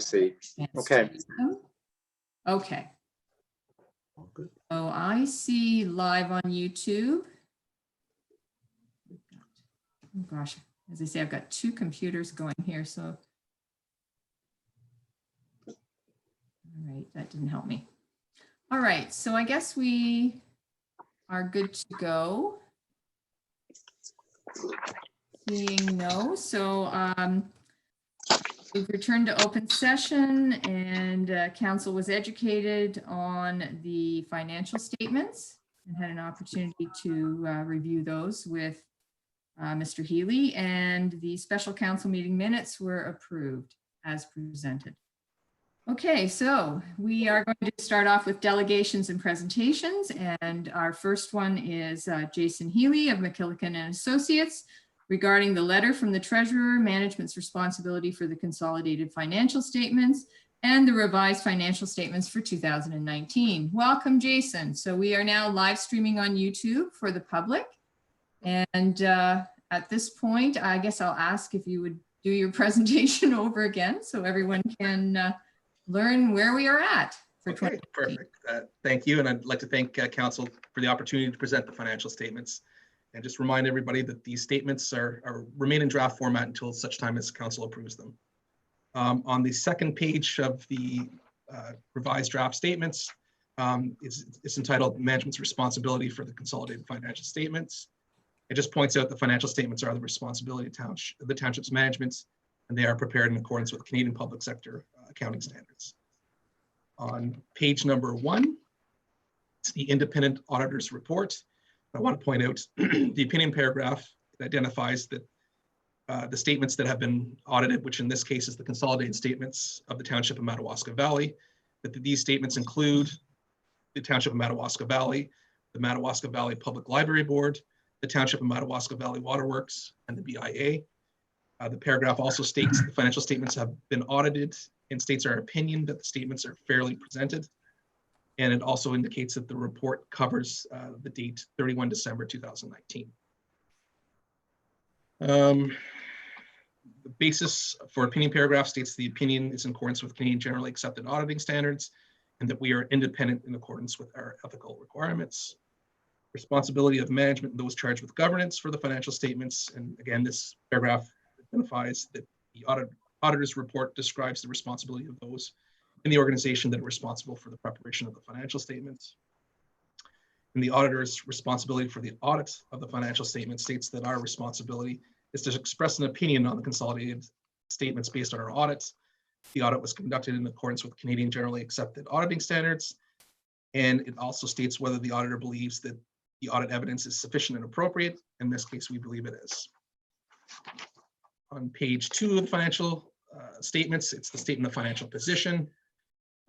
see. Can't Okay. see them. Okay. All good. So I see live on YouTube. Oh gosh, as I say, I've got two computers going here, so. All right, that didn't help me. All right, so I guess we are good to go. Seeing no, so we've returned to open session, and council was educated on the financial statements and had an opportunity to review those with Mr. Healy, and the special council meeting minutes were approved as presented. Okay, so we are going to start off with delegations and presentations, and our first one is Jason Healy of McKillican and Associates regarding the letter from the treasurer, management's responsibility for the consolidated financial statements and the revised financial statements for 2019. Welcome, Jason. So we are now live streaming on YouTube for the public. And at this point, I guess I'll ask if you would do your presentation over again so everyone can learn where we are at for 2019. Perfect. Thank you. And I'd like to thank Council for the opportunity to present the financial statements. And just remind everybody that these statements remain in draft format until such time as Council approves them. On the second page of the revised draft statements, it's entitled Management's Responsibility for the Consolidated Financial Statements. It just points out the financial statements are the responsibility of the township's management, and they are prepared in accordance with Canadian public sector accounting standards. On page number 1, it's the independent auditor's report. I want to point out the opinion paragraph that identifies that the statements that have been audited, which in this case is the consolidated statements of the Township of Madawaska Valley, that these statements include the Township of Madawaska Valley, the Madawaska Valley Public Library Board, the Township of Madawaska Valley Waterworks, and the BIA. The paragraph also states the financial statements have been audited and states our opinion that the statements are fairly presented. And it also indicates that the report covers the date 31 December 2019. The basis for opinion paragraph states the opinion is in accordance with Canadian generally accepted auditing standards and that we are independent in accordance with our ethical requirements. Responsibility of management and those charged with governance for the financial statements. And again, this paragraph identifies that the auditor's report describes the responsibility of those in the organization that are responsible for the preparation of the financial statements. And the auditor's responsibility for the audit of the financial statement states that our responsibility is to express an opinion on the consolidated statements based on our audits. The audit was conducted in accordance with Canadian generally accepted auditing standards. And it also states whether the auditor believes that the audit evidence is sufficient and appropriate. In this case, we believe it is. On page 2 of the financial statements, it's the statement of financial position.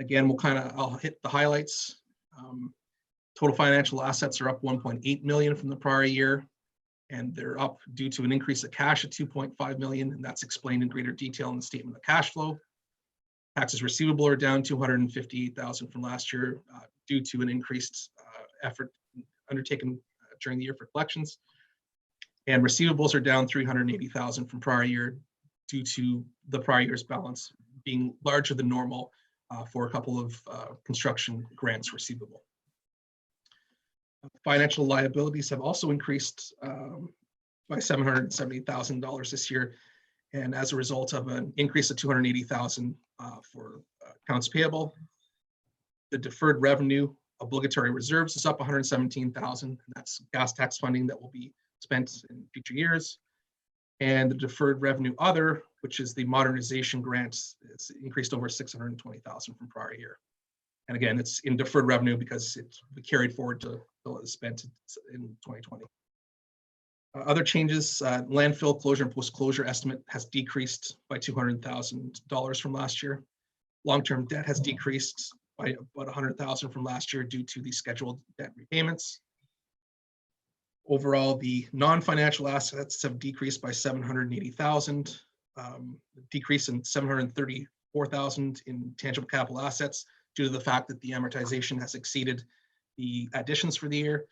Again, I'll hit the highlights. Total financial assets are up 1.8 million from the prior year, and they're up due to an increase of cash of 2.5 million, and that's explained in greater detail in the statement of cash flow. Taxes receivable are down 258,000 from last year due to an increased effort undertaken during the year for collections. And receivables are down 380,000 from prior year due to the prior year's balance being larger than normal for a couple of construction grants receivable. Financial liabilities have also increased by $770,000 this year, and as a result of an increase of 280,000 for accounts payable. The deferred revenue obligatory reserves is up 117,000, and that's gas tax funding that will be spent in future years. And the deferred revenue other, which is the modernization grants, it's increased over 620,000 from prior year. And again, it's in deferred revenue because it's carried forward to spent in 2020. Other changes, landfill closure and post-closure estimate has decreased by $200,000 from last year. Long-term debt has decreased by about 100,000 from last year due to the scheduled debt repayments. Overall, the non-financial assets have decreased by 780,000, decrease in 734,000 in tangible capital assets due to the fact that the amortization has exceeded the additions for the year,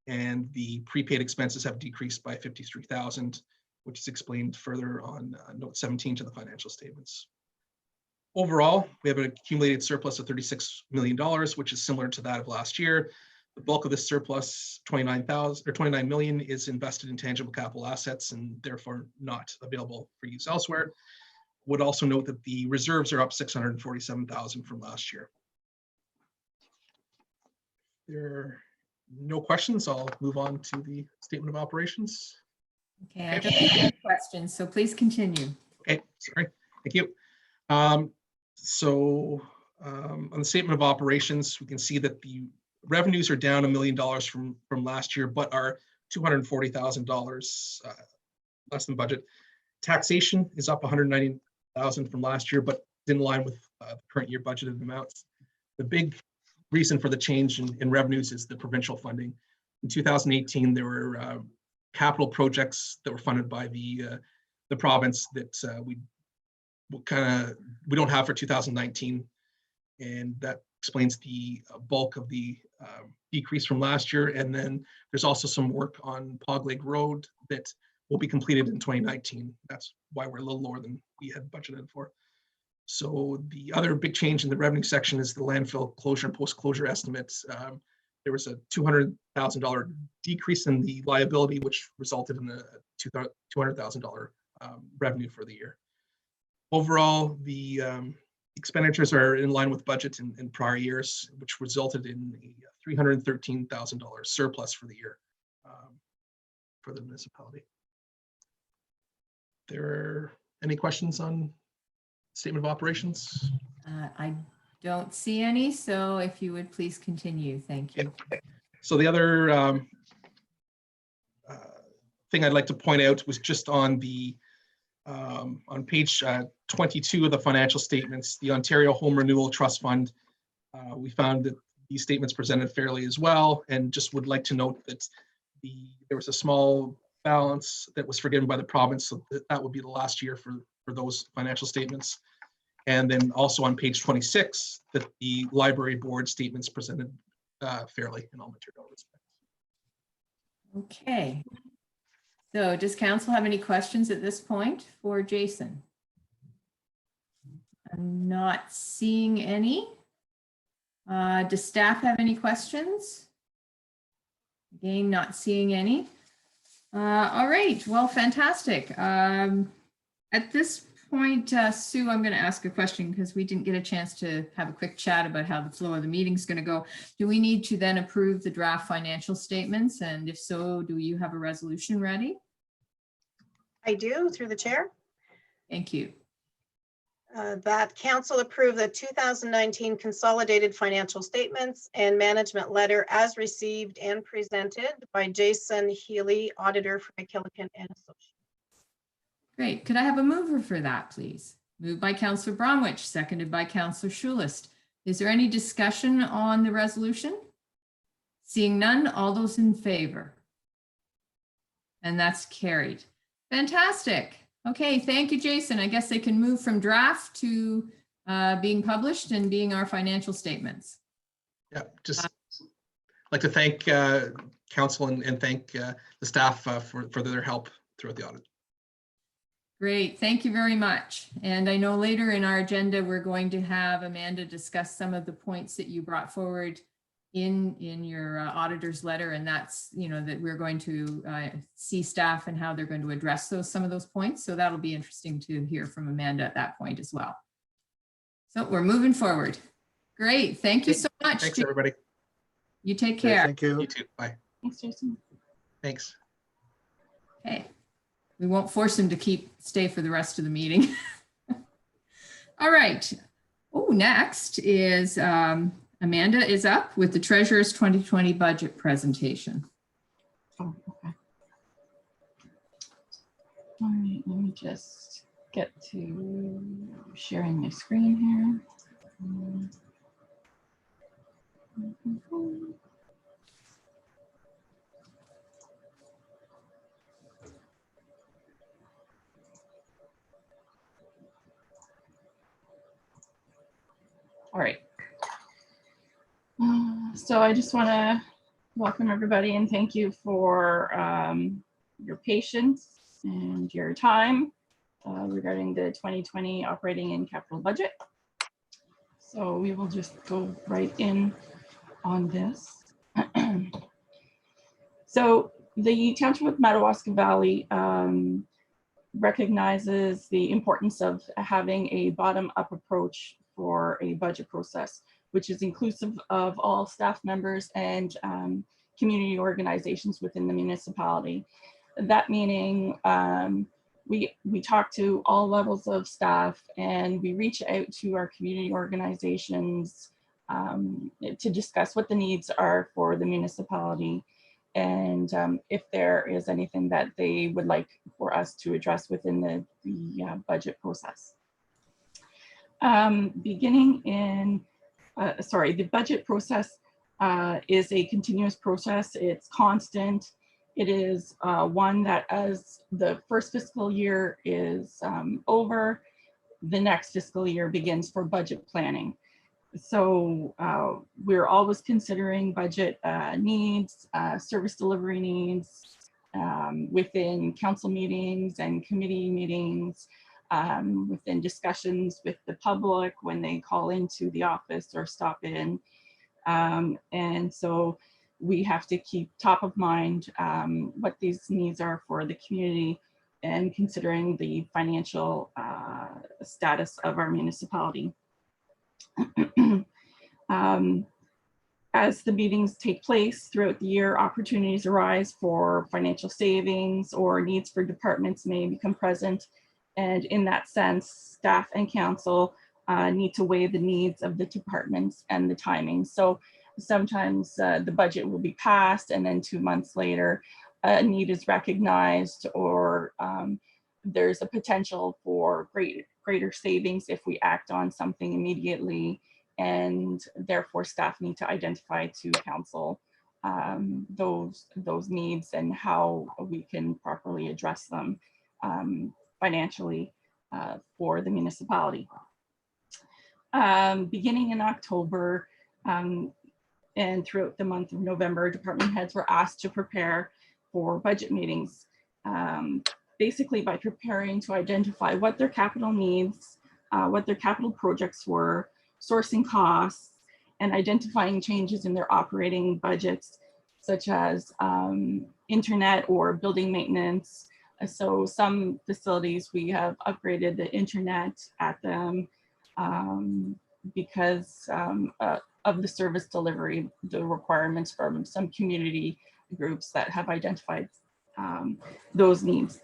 and the prepaid expenses have decreased by 53,000, which is explained further on note 17 to the financial statements. Overall, we have an accumulated surplus of $36 million, which is similar to that of last year. The bulk of this surplus, 29 million, is invested in tangible capital assets and therefore not available for use elsewhere. Would also note that the reserves are up 647,000 from last year. There are no questions. I'll move on to the statement of operations. Okay, I don't have any questions, so please continue. Okay, sorry, thank you. On the statement of operations, we can see that the revenues are down $1 million from last year, but are $240,000 less than budget. Taxation is up $190,000 from last year, but in line with the current year budgeted amounts. The big reason for the change in revenues is the provincial funding. In 2018, there were capital projects that were funded by the province that we don't have for 2019, and that explains the bulk of the decrease from last year. And then there's also some work on Pog Lake Road that will be completed in 2019. That's why we're a little lower than we had budgeted for. So the other big change in the revenue section is the landfill closure and post-closure estimates. There was a $200,000 decrease in the liability, which resulted in a $200,000 revenue for the year. Overall, the expenditures are in line with budget in prior years, which resulted in a $313,000 surplus for the year for the municipality. There are any questions on statement of operations? I don't see any, so if you would please continue, thank you. Okay. So the other thing I'd like to point out was just on the on page 22 of the financial statements, the Ontario Home Renewal Trust Fund. We found that these statements presented fairly as well, and just would like to note that there was a small balance that was forgiven by the province, so that would be the last year for those financial statements. And then also on page 26, that the library board statements presented fairly in all material respects. Okay. So does council have any questions at this point for Jason? I'm not seeing any. Does staff have any questions? Again, not seeing any. All right, well, fantastic. At this point, Sue, I'm going to ask a question because we didn't get a chance to have a quick chat about how the flow of the meeting is going to go. Do we need to then approve the draft financial statements? And if so, do you have a resolution ready? I do, through the chair. Thank you. That council approve the 2019 consolidated financial statements and management letter as received and presented by Jason Healy, auditor for McKillican and Associates. Great. Could I have a mover for that, please? Moved by Councillor Bromwich, seconded by Councillor Schulist. Is there any discussion on the resolution? Seeing none, all those in favor? And that's carried. Fantastic. Okay, thank you, Jason. I guess they can move from draft to being published and being our financial statements. Yeah, just like to thank council and thank the staff for their help throughout the audit. Great, thank you very much. And I know later in our agenda, we're going to have Amanda discuss some of the points that you brought forward in your auditor's letter, and that's, you know, that we're going to see staff and how they're going to address some of those points. So that'll be interesting to hear from Amanda at that point as well. So we're moving forward. Great, thank you so much. Thanks, everybody. You take care. Thank you. You too. Bye. Thanks, Jason. Thanks. Okay, we won't force him to stay for the rest of the meeting. All right. Oh, next is Amanda is up with the Treasurer's 2020 budget presentation. Oh, okay. All right, let me just get to sharing my screen here. All right. So I just want to welcome everybody and thank you for your patience and your time regarding the 2020 operating and capital budget. So we will just go right in on this. So the Township of Madawaska Valley recognizes the importance of having a bottom-up approach for a budget process, which is inclusive of all staff members and community organizations within the municipality. That meaning we talk to all levels of staff, and we reach out to our community organizations to discuss what the needs are for the municipality, and if there is anything that they would like for us to address within the budget process. Beginning in, the budget process is a continuous process. It's constant. It is one that, as the first fiscal year is over, the next fiscal year begins for budget planning. So we're always considering budget needs, service delivery needs within council meetings and committee meetings, within discussions with the public when they call into the office or stop in. And so we have to keep top of mind what these needs are for the community, and considering the financial status of our municipality. As the meetings take place throughout the year, opportunities arise for financial savings, or needs for departments may become present. And in that sense, staff and council need to weigh the needs of the departments and the timing. So sometimes the budget will be passed, and then 2 months later, a need is recognized, or there's a potential for greater savings if we act on something immediately, and therefore staff need to identify to council those needs and how we can properly address them financially for the municipality. Beginning in October and throughout the month of November, department heads were asked to prepare for budget meetings, basically by preparing to identify what their capital needs, what their capital projects were, sourcing costs, and identifying changes in their operating budgets, such as internet or building maintenance. So some facilities, we have upgraded the internet at them because of the service delivery, the requirements from some community groups that have identified those needs.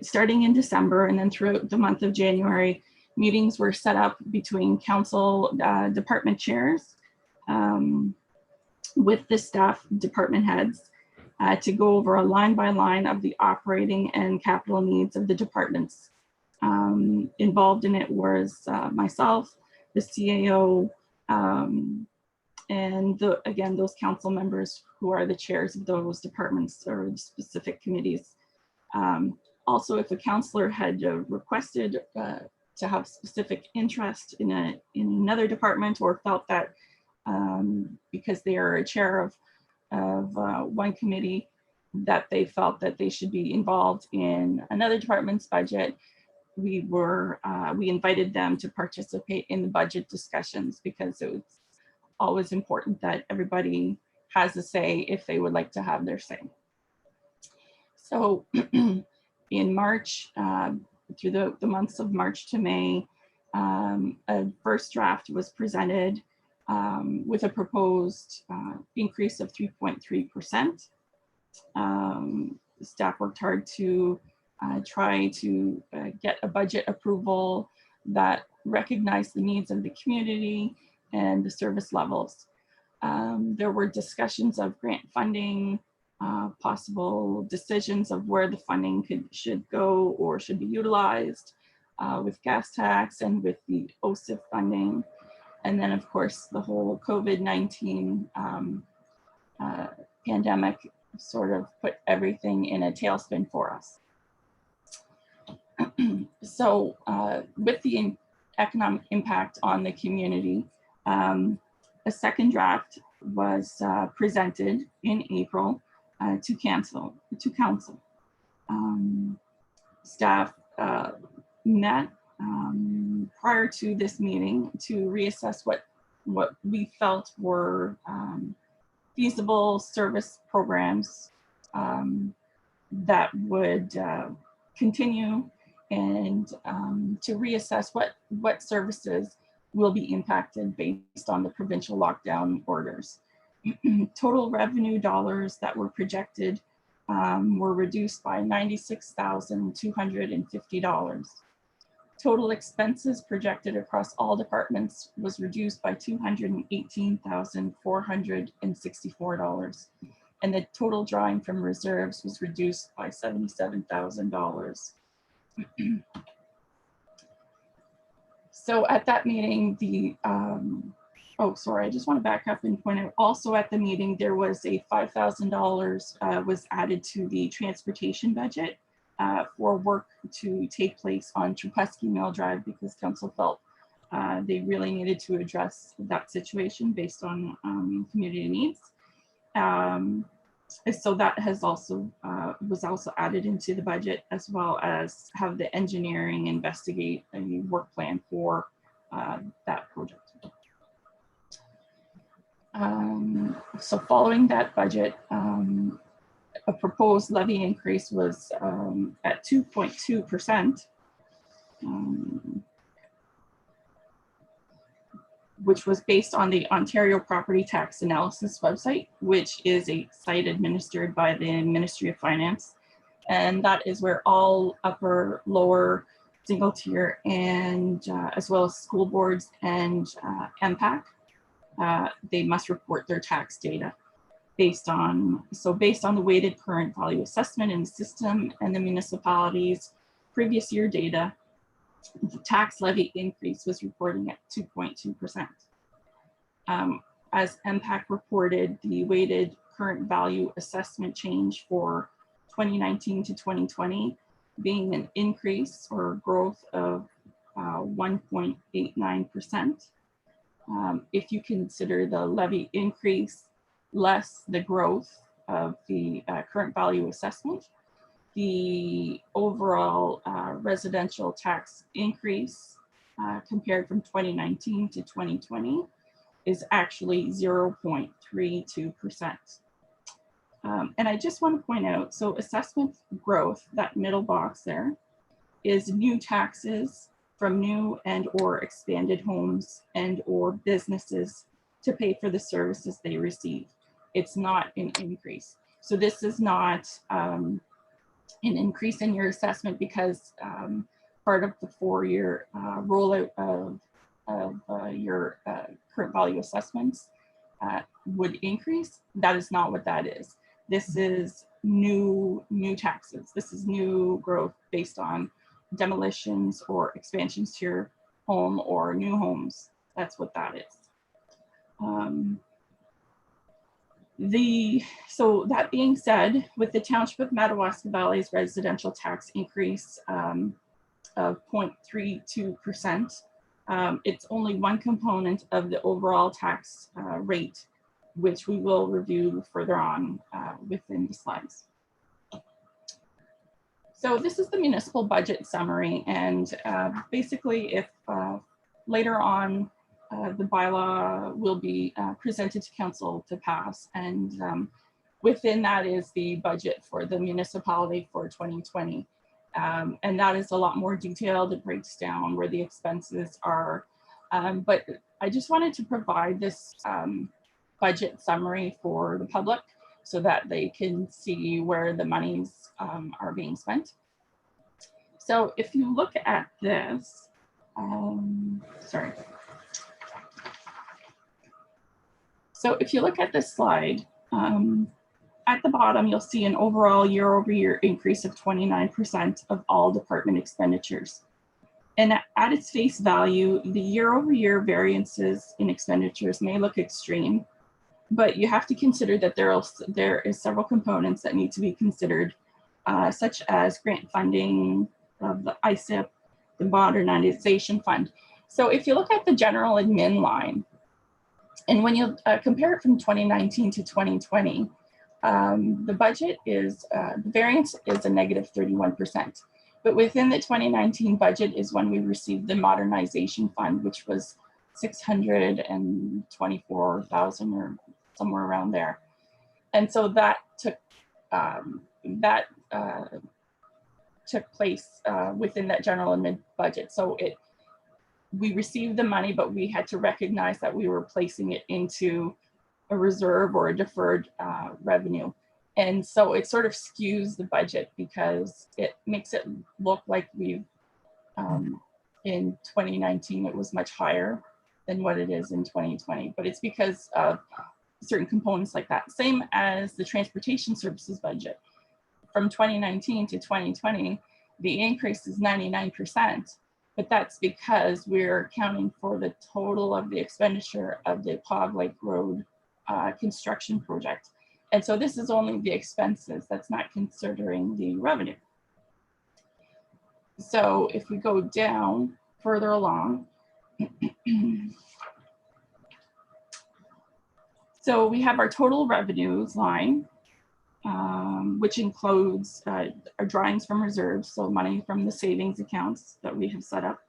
Starting in December and then throughout the month of January, meetings were set up between council department chairs with the staff department heads to go over a line by line of the operating and capital needs of the departments. Involved in it was myself, the CAO, and again, those council members who are the chairs of those departments or specific committees. Also, if a councillor had requested to have specific interest in another department, or felt that because they are a chair of one committee, that they felt that they should be involved in another department's budget, we invited them to participate in the budget discussions, because it was always important that everybody has a say if they would like to have their say. So in March, through the months of March to May, a first draft was presented with a proposed increase of 3.3%. Staff worked hard to try to get a budget approval that recognized the needs of the community and the service levels. There were discussions of grant funding, possible decisions of where the funding should go or should be utilized with gas tax and with the OSIF funding. And then, of course, the whole COVID-19 pandemic sort of put everything in a tailspin for us. So with the economic impact on the community, a second draft was presented in April to council. Staff met prior to this meeting to reassess what we felt were feasible service programs that would continue, and to reassess what services will be impacted based on the provincial lockdown orders. Total revenue dollars that were projected were reduced by $96,250. Total expenses projected across all departments was reduced by $218,464. And the total drawing from reserves was reduced by $77,000. So at that meeting, oh, sorry, I just want to back up and point out, also at the meeting, there was a $5,000 was added to the transportation budget for work to take place on Trupusky Mill Drive, because council felt they really needed to address that situation based on community needs. So that has also was also added into the budget, as well as have the engineering investigate a work plan for that project. So following that budget, a proposed levy increase was at 2.2%, which was based on the Ontario Property Tax Analysis website, which is a site administered by the Ministry of Finance. And that is where all upper, lower, single tier, and as well as school boards and MPAC, they must report their tax data based on the weighted current value assessment in the system and the municipality's previous year data. The tax levy increase was reporting at 2.2%. As MPAC reported, the weighted current value assessment change for 2019 to 2020 being an increase or growth of 1.89%. If you consider the levy increase less the growth of the current value assessment, the overall residential tax increase compared from 2019 to 2020 is actually 0.32%. And I just want to point out, so assessment growth, that middle box there, is new taxes from new and or expanded homes and or businesses to pay for the services they receive. It's not an increase. So this is not an increase in your assessment because part of the 4-year rollout of your current value assessments would increase. That is not what that is. This is new taxes. This is new growth based on demolitions or expansions to your home or new homes. That's what that is. So that being said, with the Township of Madawaska Valley's residential tax increase of 0.32%, it's only one component of the overall tax rate, which we will review further on within the slides. So this is the municipal budget summary, and basically if later on the bylaw will be presented to council to pass, and within that is the budget for the municipality for 2020. And that is a lot more detailed. It breaks down where the expenses are. But I just wanted to provide this budget summary for the public so that they can see where the monies are being spent. So if you look at this, sorry. So if you look at this slide, at the bottom, you'll see an overall year-over-year increase of 29% of all department expenditures. And at its face value, the year-over-year variances in expenditures may look extreme, but you have to consider that there is several components that need to be considered, such as grant funding of the ISIP, the modernization fund. So if you look at the general admin line, and when you compare it from 2019 to 2020, the budget is, the variance is a negative 31%. But within the 2019 budget is when we received the modernization fund, which was 624,000 or somewhere around there. And so that took place within that general admin budget. So we received the money, but we had to recognize that we were placing it into a reserve or a deferred revenue. And so it sort of skews the budget because it makes it look like we've, in 2019, it was much higher than what it is in 2020, but it's because of certain components like that. Same as the transportation services budget. From 2019 to 2020, the increase is 99%, but that's because we're accounting for the total of the expenditure of the Pog Lake Road construction project. And so this is only the expenses, that's not considering the revenue. So if we go down further along, so we have our total revenues line, which includes our drawings from reserves, so money from the savings accounts that we have set up,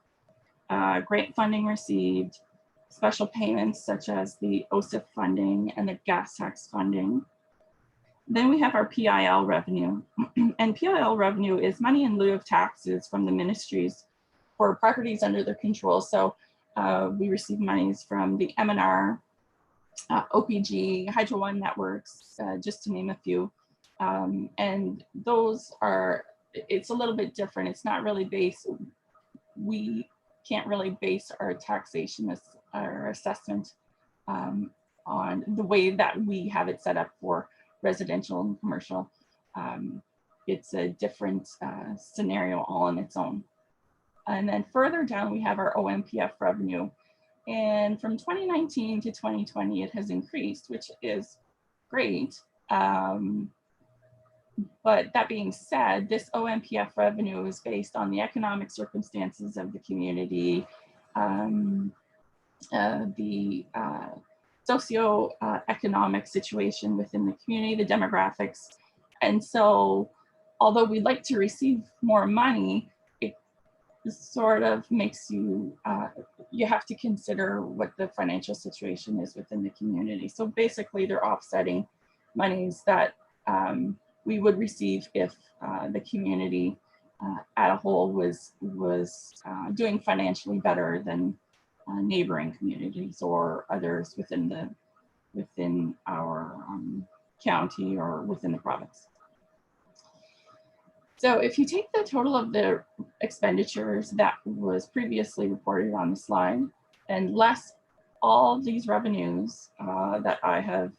grant funding received, special payments such as the OSIF funding and the gas tax funding. Then we have our PIL revenue, and PIL revenue is money in lieu of taxes from the ministries for properties under their control. So we receive monies from the M&R, OPG, Hydro One Networks, just to name a few. And those are, it's a little bit different. It's not really based, we can't really base our taxation, our assessment on the way that we have it set up for residential and commercial. It's a different scenario all on its own. And then further down, we have our OMPF revenue. And from 2019 to 2020, it has increased, which is great. But that being said, this OMPF revenue is based on the economic circumstances of the community, the socio-economic situation within the community, the demographics. And so, although we'd like to receive more money, it sort of makes you, you have to consider what the financial situation is within the community. So basically they're offsetting monies that we would receive if the community at a whole was doing financially better than neighboring communities or others within our county or within the province. So if you take the total of the expenditures that was previously reported on the slide and less all these revenues that I have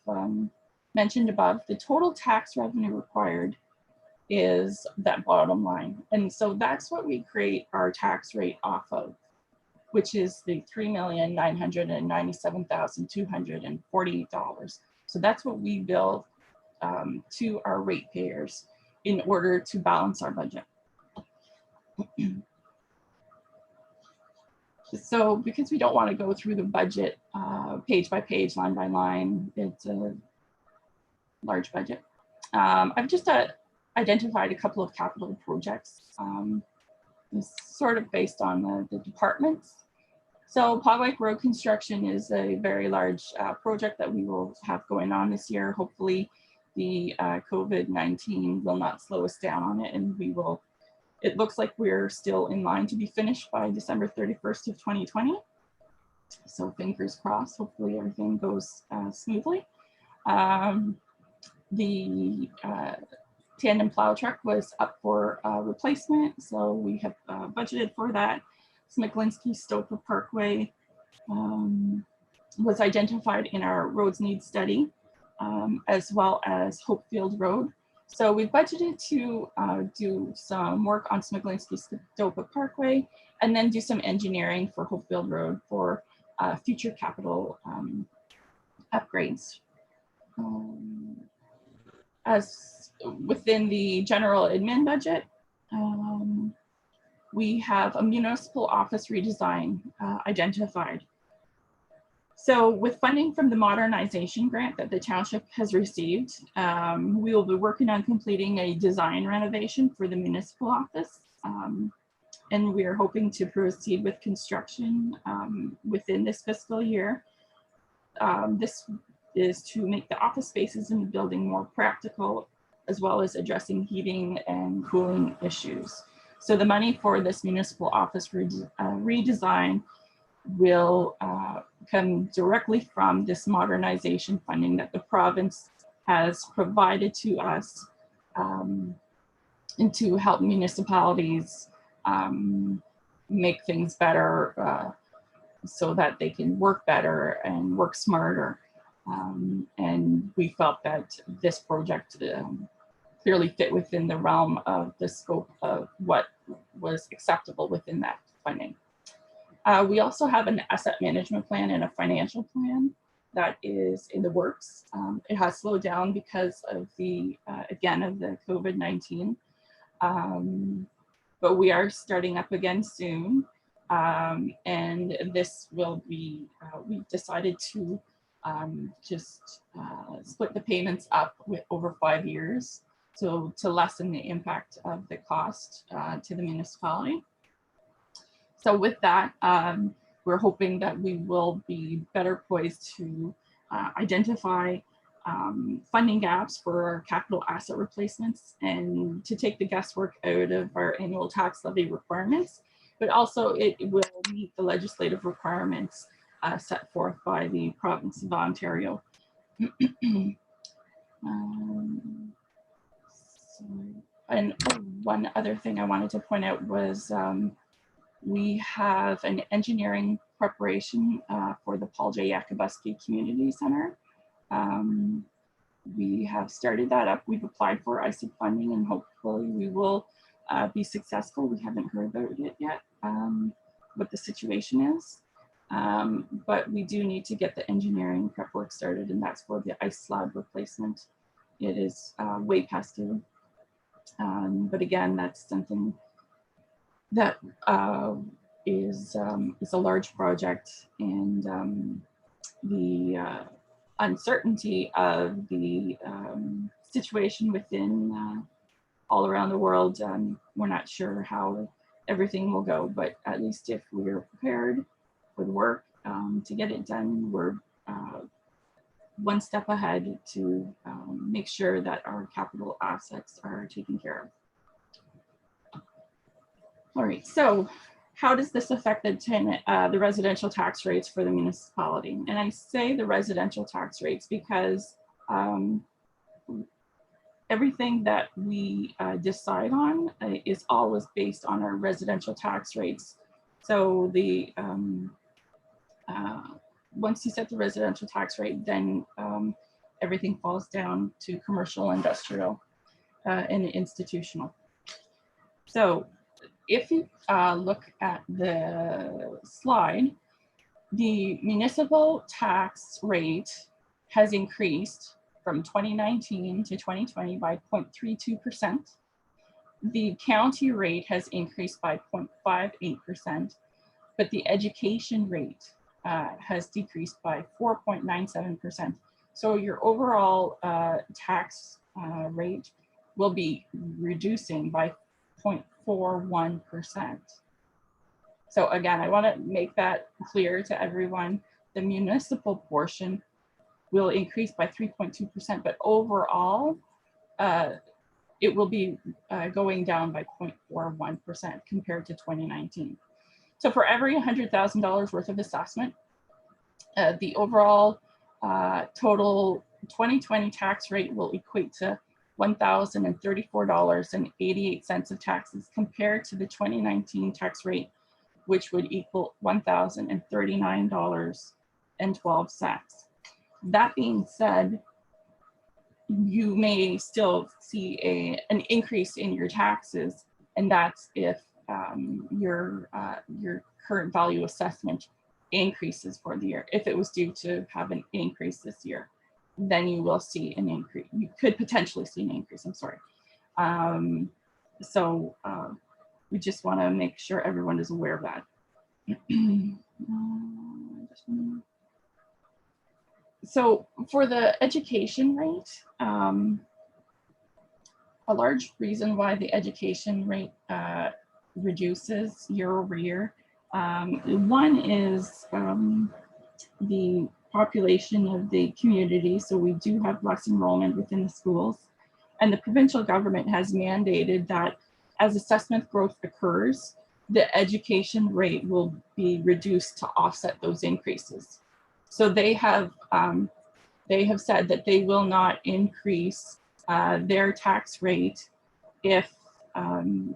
mentioned above, the total tax revenue required is that bottom line. And so that's what we create our tax rate off of, which is the $3,997,248. So that's what we bill to our ratepayers in order to balance our budget. So because we don't want to go through the budget page by page, line by line, it's a large budget. I've just identified a couple of capital projects, sort of based on the departments. So Pog Lake Road construction is a very large project that we will have going on this year. Hopefully the COVID-19 will not slow us down on it, and we will, it looks like we're still in line to be finished by December 31st of 2020. So fingers crossed, hopefully everything goes smoothly. The tandem plow truck was up for replacement, so we have budgeted for that. Smiglinski-Stopa Parkway was identified in our roads need study, as well as Hopefield Road. So we budgeted to do some work on Smiglinski-Stopa Parkway and then do some engineering for Hopefield Road for future capital upgrades. As within the general admin budget, we have a municipal office redesign identified. So with funding from the modernization grant that the township has received, we will be working on completing a design renovation for the municipal office. And we are hoping to proceed with construction within this fiscal year. This is to make the office spaces in the building more practical, as well as addressing heating and cooling issues. So the money for this municipal office redesign will come directly from this modernization funding that the province has provided to us, and to help municipalities make things better so that they can work better and work smarter. And we felt that this project clearly fit within the realm of the scope of what was acceptable within that funding. We also have an asset management plan and a financial plan that is in the works. It has slowed down because of the, again, of the COVID-19. But we are starting up again soon. And this will be, we decided to just split the payments up over 5 years. So to lessen the impact of the cost to the municipality. So with that, we're hoping that we will be better poised to identify funding gaps for our capital asset replacements and to take the guesswork out of our annual tax levy requirements, but also it will meet the legislative requirements set forth by the province of Ontario. And one other thing I wanted to point out was we have an engineering preparation for the Paul J. Yakabuski Community Center. We have started that up. We've applied for ICIP funding and hopefully we will be successful. We haven't heard about it yet, what the situation is. But we do need to get the engineering prep work started, and that's for the ice slab replacement. It is way past due. But again, that's something that is a large project, and the uncertainty of the situation within all around the world, we're not sure how everything will go, but at least if we're prepared for the work to get it done, we're one step ahead to make sure that our capital assets are taken care of. All right, so how does this affect the residential tax rates for the municipality? And I say the residential tax rates because everything that we decide on is always based on our residential tax rates. So the once you set the residential tax rate, then everything falls down to commercial, industrial, and institutional. So if you look at the slide, the municipal tax rate has increased from 2019 to 2020 by 0.32%. The county rate has increased by 0.58%, but the education rate has decreased by 4.97%. So your overall tax rate will be reducing by 0.41%. So again, I want to make that clear to everyone. The municipal portion will increase by 3.2%, but overall, it will be going down by 0.41% compared to 2019. So for every $100,000 worth of assessment, the overall total 2020 tax rate will equate to $1,034.88 of taxes compared to the 2019 tax rate, which would equal $1,039.12. That being said, you may still see an increase in your taxes, and that's if your current value assessment increases for the year. If it was due to have an increase this year, then you will see an increase. You could potentially see an increase, I'm sorry. So we just want to make sure everyone is aware of that. So for the education rate, a large reason why the education rate reduces year over year. One is the population of the community. So we do have less enrollment within the schools. And the provincial government has mandated that as assessment growth occurs, the education rate will be reduced to offset those increases. So they have said that they will not increase their tax rate if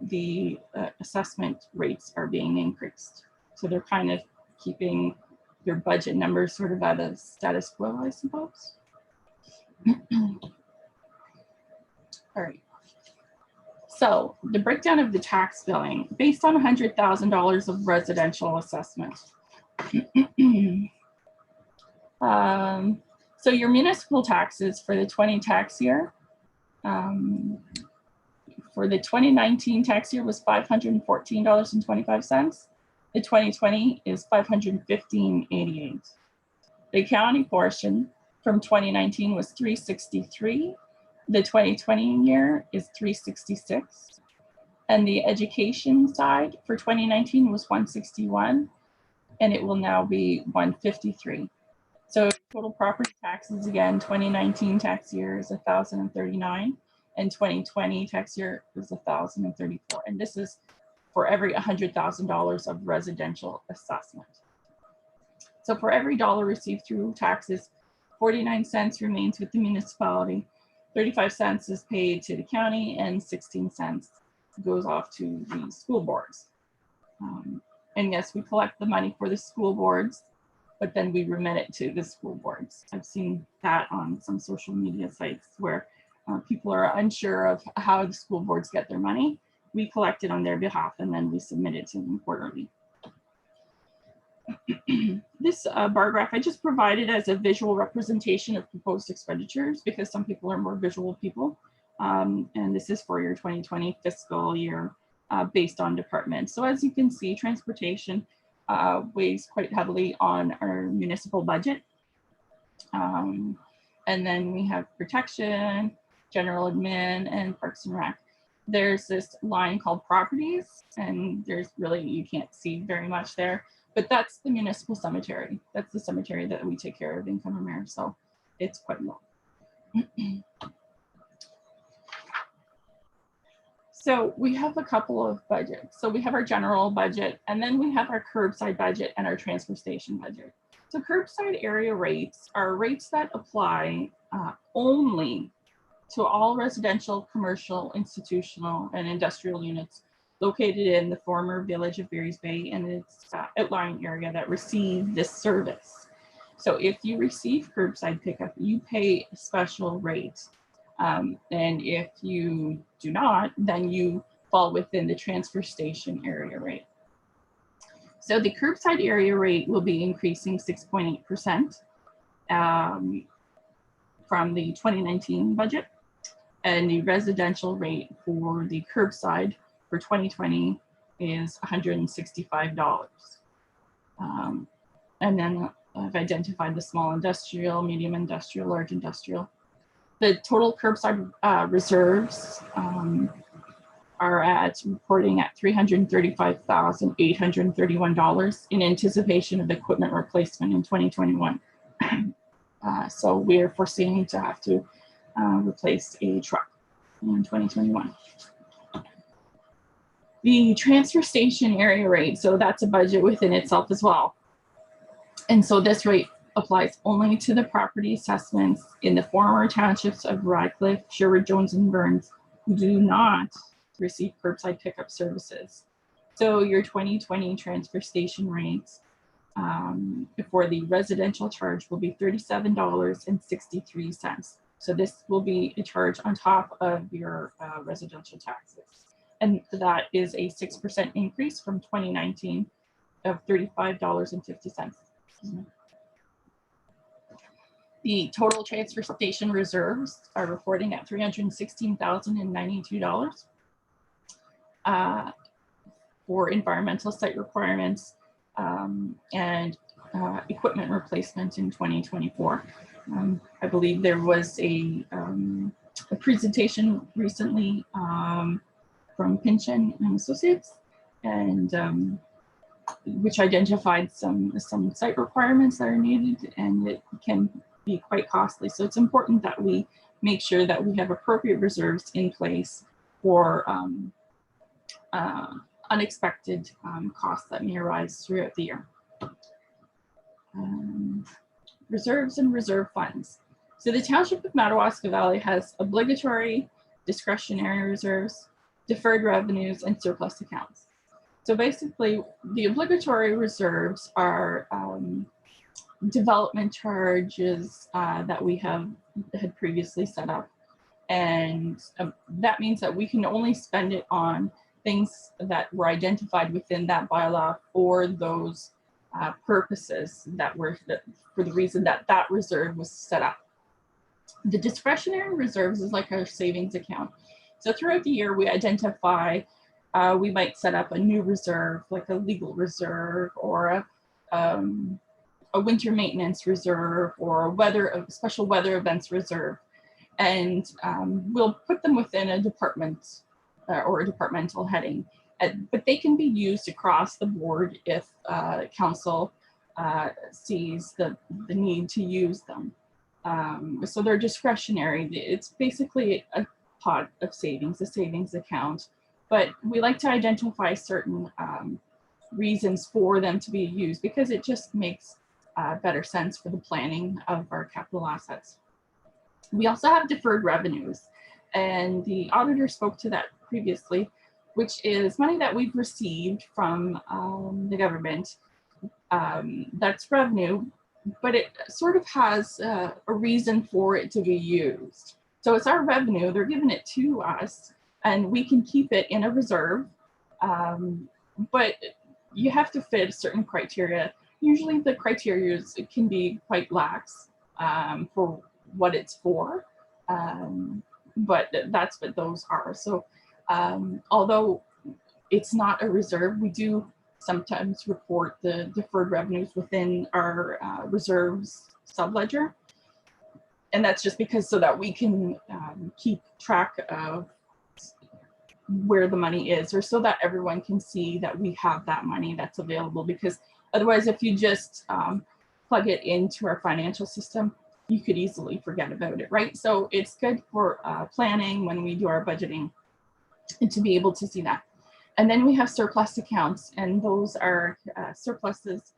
the assessment rates are being increased. So they're kind of keeping their budget numbers sort of at a status quo, I suppose. All right. So the breakdown of the tax billing based on $100,000 of residential assessment. So your municipal taxes for the 20 tax year, for the 2019 tax year was $514.25. The 2020 is $515.88. The county portion from 2019 was $363. The 2020 year is $366. And the education side for 2019 was $161, and it will now be $153. So total property taxes, again, 2019 tax year is $1,039, and 2020 tax year is $1,034. And this is for every $100,000 of residential assessment. So for every dollar received through taxes, 49 cents remains with the municipality, 35 cents is paid to the county, and 16 cents goes off to the school boards. And yes, we collect the money for the school boards, but then we remit it to the school boards. I've seen that on some social media sites where people are unsure of how the school boards get their money. We collect it on their behalf and then we submit it to them quarterly. This bar graph I just provided as a visual representation of proposed expenditures because some people are more visual people. And this is for your 2020 fiscal year based on department. So as you can see, transportation weighs quite heavily on our municipal budget. And then we have protection, general admin, and parks and rec. There's this line called properties, and there's really, you can't see very much there, but that's the municipal cemetery. That's the cemetery that we take care of in Cumbermere, so it's quite low. So we have a couple of budgets. So we have our general budget, and then we have our curbside budget and our transfer station budget. So curbside area rates are rates that apply only to all residential, commercial, institutional, and industrial units located in the former village of Barry's Bay and its outlying area that receive this service. So if you receive curbside pickup, you pay a special rate. And if you do not, then you fall within the transfer station area rate. So the curbside area rate will be increasing 6.8% from the 2019 budget. And the residential rate for the curbside for 2020 is $165. And then I've identified the small industrial, medium industrial, large industrial. The total curbside reserves are reporting at $335,831 in anticipation of equipment replacement in 2021. So we are foreseeing to have to replace a truck in 2021. The transfer station area rate, so that's a budget within itself as well. And so this rate applies only to the property assessments in the former townships of Radcliffe, Sherwood, Jones, and Burns who do not receive curbside pickup services. So your 2020 transfer station rates for the residential charge will be $37.63. So this will be a charge on top of your residential taxes. And that is a 6% increase from 2019 of $35.50. The total transfer station reserves are reporting at $316,092 for environmental site requirements and equipment replacement in 2024. I believe there was a presentation recently from Pinchin and Associates, and which identified some site requirements that are needed, and it can be quite costly. So it's important that we make sure that we have appropriate reserves in place for unexpected costs that may arise throughout the year. Reserves and reserve funds. So the Township of Madawaska Valley has obligatory, discretionary reserves, deferred revenues, and surplus accounts. So basically, the obligatory reserves are development charges that we had previously set up. And that means that we can only spend it on things that were identified within that bylaw for those purposes that were for the reason that that reserve was set up. The discretionary reserves is like our savings account. So throughout the year, we identify, we might set up a new reserve, like a legal reserve, or a winter maintenance reserve, or a special weather events reserve. And we'll put them within a department or a departmental heading. But they can be used across the board if council sees the need to use them. So they're discretionary. It's basically a pot of savings, a savings account. But we like to identify certain reasons for them to be used because it just makes better sense for the planning of our capital assets. We also have deferred revenues, and the auditor spoke to that previously, which is money that we've received from the government. That's revenue, but it sort of has a reason for it to be used. So it's our revenue, they're giving it to us, and we can keep it in a reserve, but you have to fit a certain criteria. Usually the criteria can be quite lax for what it's for, but that's what those are. So although it's not a reserve, we do sometimes report the deferred revenues within our reserves subledger. And that's just because so that we can keep track of where the money is, or so that everyone can see that we have that money that's available. Because otherwise, if you just plug it into our financial system, you could easily forget about it, right? So it's good for planning when we do our budgeting and to be able to see that. And then we have surplus accounts, and those are surpluses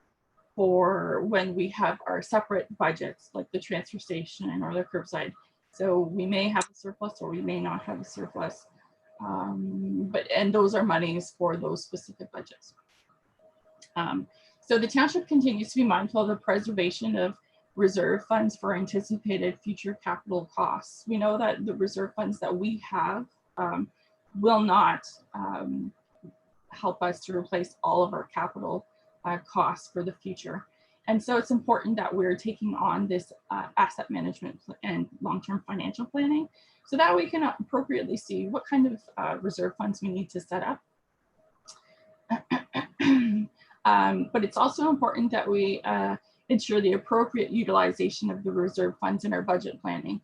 for when we have our separate budgets, like the transfer station or the curbside. So we may have a surplus or we may not have a surplus, and those are monies for those specific budgets. So the township continues to be mindful of the preservation of reserve funds for anticipated future capital costs. We know that the reserve funds that we have will not help us to replace all of our capital costs for the future. And so it's important that we're taking on this asset management and long-term financial planning so that we can appropriately see what kind of reserve funds we need to set up. But it's also important that we ensure the appropriate utilization of the reserve funds in our budget planning,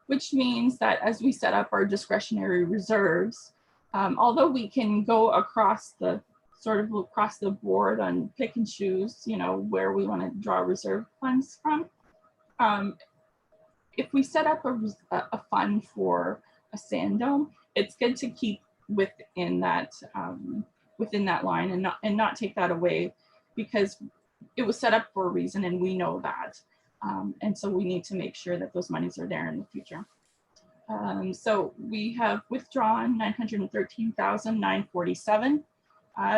which means that as we set up our discretionary reserves, although we can go across the board and pick and choose, where we want to draw reserve funds from. If we set up a fund for a sand dome, it's good to keep within that line and not take that away, because it was set up for a reason and we know that. And so we need to make sure that those monies are there in the future. So we have withdrawn $913,947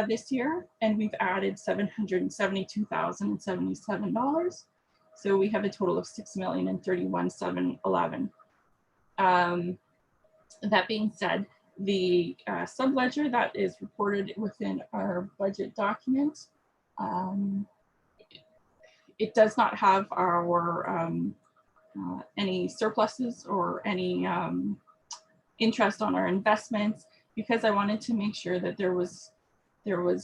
this year, and we've added $772,077. So we have a total of $6,031,711. That being said, the subledger that is reported within our budget document, it does not have our any surpluses or any interest on our investments, because I wanted to make sure that there was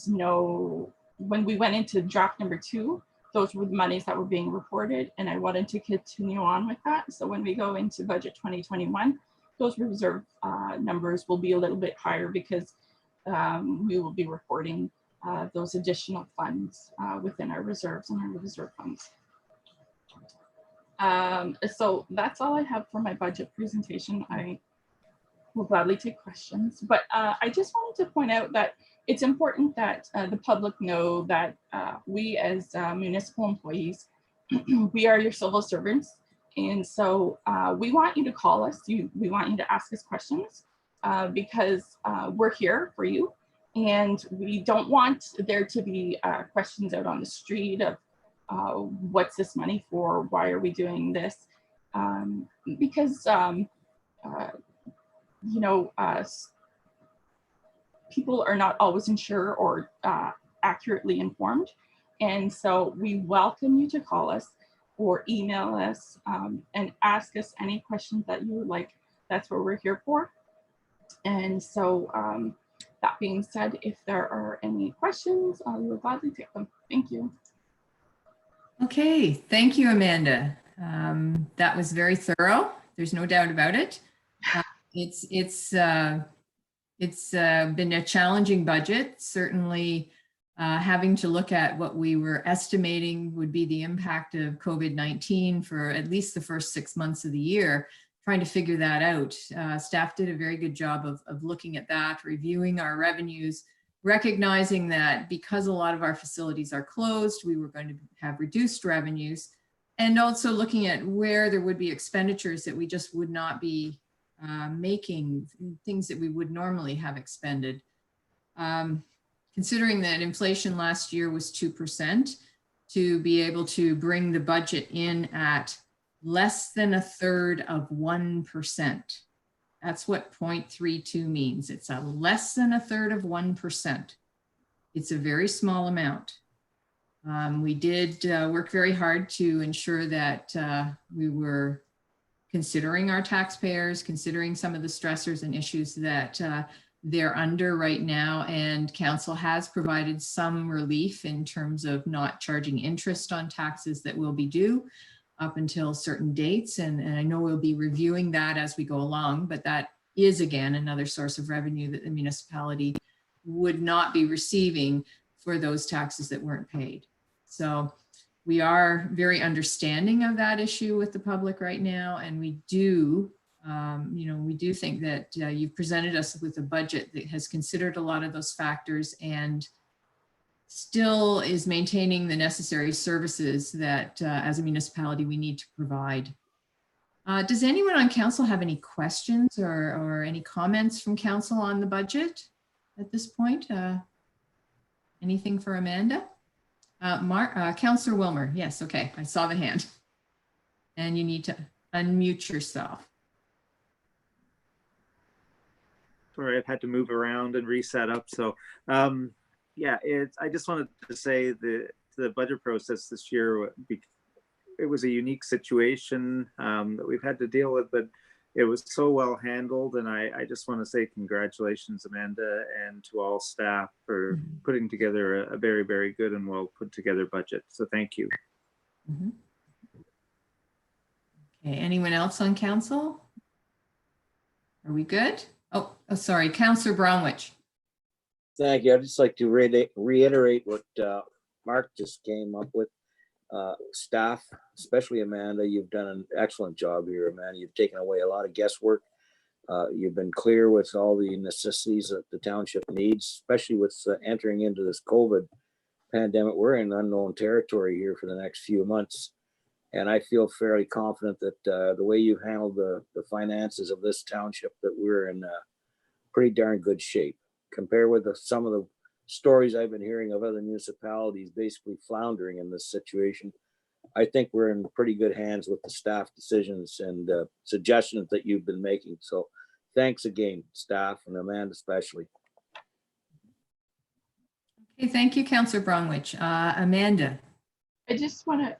no, when we went into draft number 2, those were the monies that were being reported, and I wanted to continue on with that. So when we go into budget 2021, those reserve numbers will be a little bit higher, because we will be reporting those additional funds within our reserves and our reserve funds. So that's all I have for my budget presentation. I will gladly take questions, but I just wanted to point out that it's important that the public know that we as municipal employees, we are your civil servants. And so we want you to call us. We want you to ask us questions because we're here for you. And we don't want there to be questions out on the street of what's this money for? Why are we doing this? Because, you know, people are not always sure or accurately informed. And so we welcome you to call us or email us and ask us any questions that you would like. That's what we're here for. And so that being said, if there are any questions, I will gladly take them. Thank you. Okay, thank you, Amanda. That was very thorough. There's no doubt about it. It's been a challenging budget. Certainly, having to look at what we were estimating would be the impact of COVID-19 for at least the first 6 months of the year, trying to figure that out. Staff did a very good job of looking at that, reviewing our revenues, recognizing that because a lot of our facilities are closed, we were going to have reduced revenues, and also looking at where there would be expenditures that we just would not be making, things that we would normally have expended. Considering that inflation last year was 2%, to be able to bring the budget in at less than a third of 1%. That's what 0.32 means. It's a less than a third of 1%. It's a very small amount. We did work very hard to ensure that we were considering our taxpayers, considering some of the stressors and issues that they're under right now. And council has provided some relief in terms of not charging interest on taxes that will be due up until certain dates. And I know we'll be reviewing that as we go along, but that is again another source of revenue that the municipality would not be receiving for those taxes that weren't paid. So we are very understanding of that issue with the public right now. And we do, we do think that you've presented us with a budget that has considered a lot of those factors and still is maintaining the necessary services that as a municipality we need to provide. Does anyone on council have any questions or any comments from council on the budget at this point? Anything for Amanda? Councillor Wilmer, yes, okay, I saw the hand. And you need to unmute yourself. Sorry, I've had to move around and reset up. So yeah, I just wanted to say the budget process this year, it was a unique situation that we've had to deal with, but it was so well handled. And I just want to say congratulations, Amanda, and to all staff for putting together a very, very good and well put together budget. So thank you. Okay, anyone else on council? Are we good? Oh, sorry, Councillor Bromwich. Thank you. I'd just like to reiterate what Mark just came up with. Staff, especially Amanda, you've done an excellent job here, Amanda. You've taken away a lot of guesswork. You've been clear with all the necessities that the township needs, especially with entering into this COVID pandemic. We're in unknown territory here for the next few months. And I feel fairly confident that the way you've handled the finances of this township, that we're in pretty darn good shape. Compared with some of the stories I've been hearing of other municipalities basically floundering in this situation, I think we're in pretty good hands with the staff decisions and suggestions that you've been making. So thanks again, staff, and Amanda especially. Okay, thank you, Councillor Bromwich. Amanda. I just want to,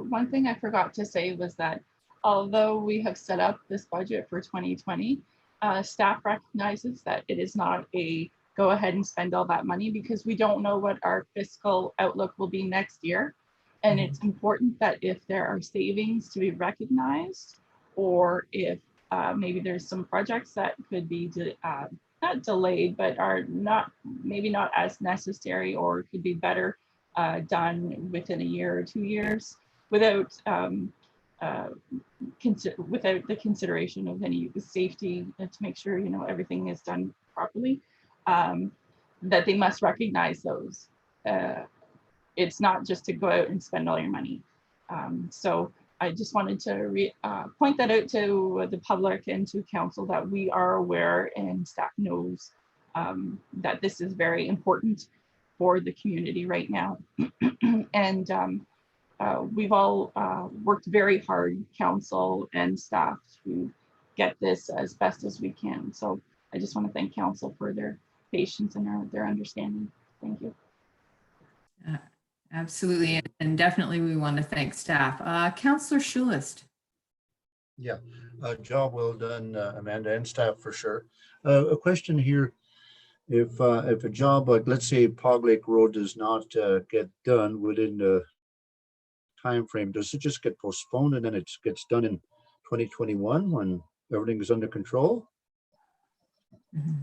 one thing I forgot to say was that although we have set up this budget for 2020, staff recognizes that it is not a go ahead and spend all that money because we don't know what our fiscal outlook will be next year. And it's important that if there are savings to be recognized, or if maybe there's some projects that could be not delayed, but are not, maybe not as necessary, or could be better done within a year or 2 years without without the consideration of any safety, to make sure, you know, everything is done properly, that they must recognize those. It's not just to go out and spend all your money. So I just wanted to point that out to the public and to council, that we are aware and staff knows that this is very important for the community right now. And we've all worked very hard, council and staff, to get this as best as we can. So I just want to thank council for their patience and their understanding. Thank you. Absolutely, and definitely we want to thank staff. Councillor Schulist. Yeah, job well done, Amanda and staff, for sure. A question here: if a job like, let's say, Pog Lake Road does not get done within the time frame, does it just get postponed and then it gets done in 2021 when everything is under control? Mm-hmm.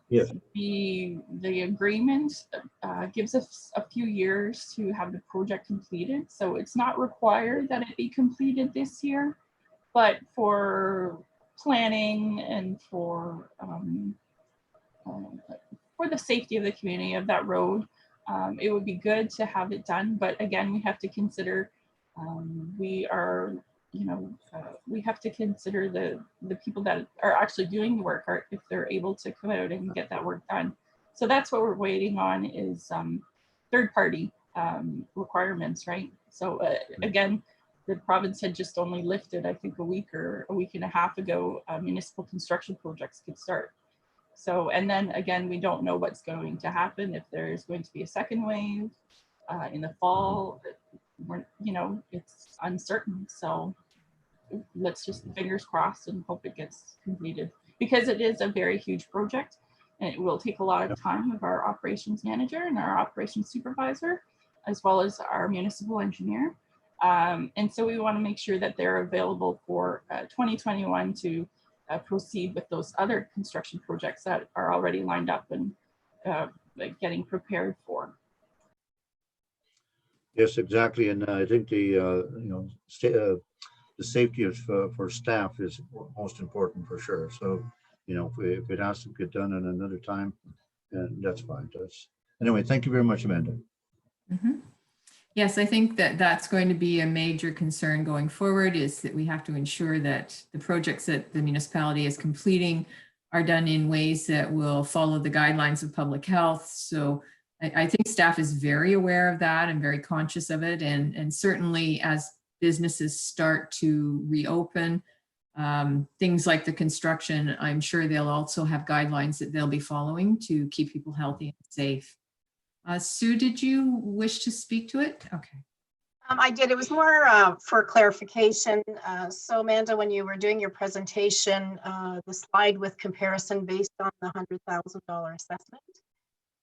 Yes. The agreement gives us a few years to have the project completed. So it's not required that it be completed this year, but for planning and for the safety of the community of that road, it would be good to have it done. But again, we have to consider, we have to consider the people that are actually doing the work, or if they're able to come out and get that work done. So that's what we're waiting on, is third party requirements, right? So again, the province had just only lifted, I think, a week and a half ago, municipal construction projects could start. So, and then again, we don't know what's going to happen, if there's going to be a second wave in the fall. It's uncertain. So let's just fingers crossed and hope it gets completed, because it is a very huge project and it will take a lot of time of our operations manager and our operations supervisor, as well as our municipal engineer. And so we want to make sure that they're available for 2021 to proceed with those other construction projects that are already lined up and getting prepared for. Yes, exactly. And I think the safety of for staff is most important, for sure. So, if it has to get done in another time, then that's fine. Anyway, thank you very much, Amanda. Mm-hmm. Yes, I think that that's going to be a major concern going forward, is that we have to ensure that the projects that the municipality is completing are done in ways that will follow the guidelines of public health. So I think staff is very aware of that and very conscious of it. And certainly as businesses start to reopen, things like the construction, I'm sure they'll also have guidelines that they'll be following to keep people healthy and safe. Sue, did you wish to speak to it? Okay. I did. It was more for clarification. So Amanda, when you were doing your presentation, the slide with comparison based on the $100,000 assessment,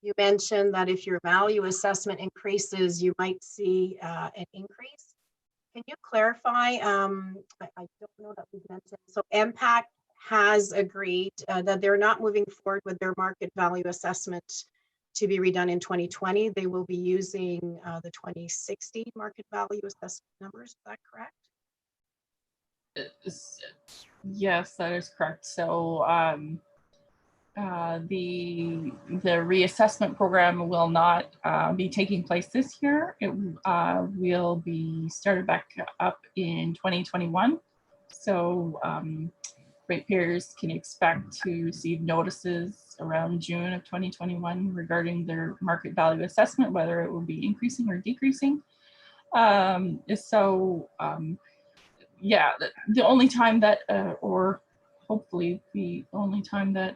you mentioned that if your value assessment increases, you might see an increase. Can you clarify? I don't know that we've mentioned. So MPAC has agreed that they're not moving forward with their market value assessment to be redone in 2020. They will be using the 2016 market value assessment numbers. Is that correct? Yes, that is correct. So the reassessment program will not be taking place this year. It will be started back up in 2021. So ratepayers can expect to receive notices around June of 2021 regarding their market value assessment, whether it will be increasing or decreasing. Yeah, the only time that, or hopefully the only time that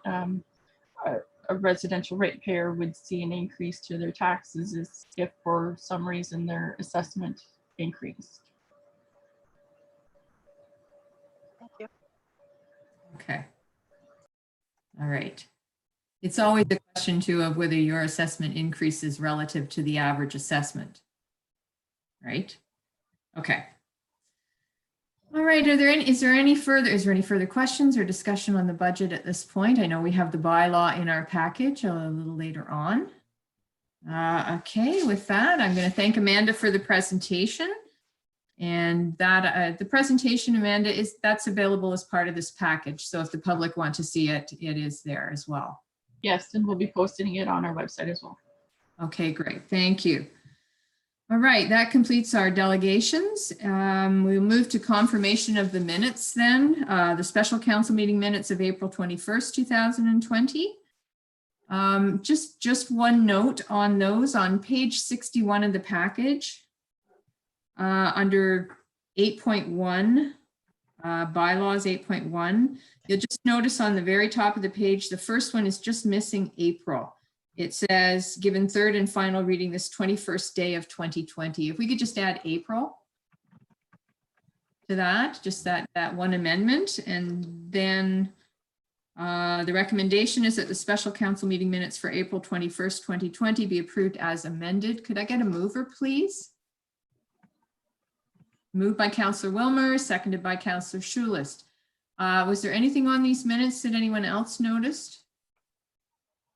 a residential ratepayer would see an increase to their taxes is if for some reason their assessment increased. Thank you. Okay. All right. It's always a question too of whether your assessment increases relative to the average assessment, right? Okay. All right, is there any further questions or discussion on the budget at this point? I know we have the bylaw in our package a little later on. Okay, with that, I'm going to thank Amanda for the presentation. And that the presentation, Amanda, that's available as part of this package. So if the public want to see it, it is there as well. Yes, and we'll be posting it on our website as well. Okay, great. Thank you. All right, that completes our delegations. We'll move to confirmation of the minutes then. The special council meeting minutes of April 21st, 2020. Just one note on those. On page 61 of the package, under 8.1, bylaws 8.1, you'll just notice on the very top of the page, the first one is just missing April. It says, given third and final reading this 21st day of 2020. If we could just add April to that, just that one amendment. And then the recommendation is that the special council meeting minutes for April 21st, 2020 be approved as amended. Could I get a mover, please? Moved by Councillor Wilmer, seconded by Councillor Schulist. Was there anything on these minutes that anyone else noticed?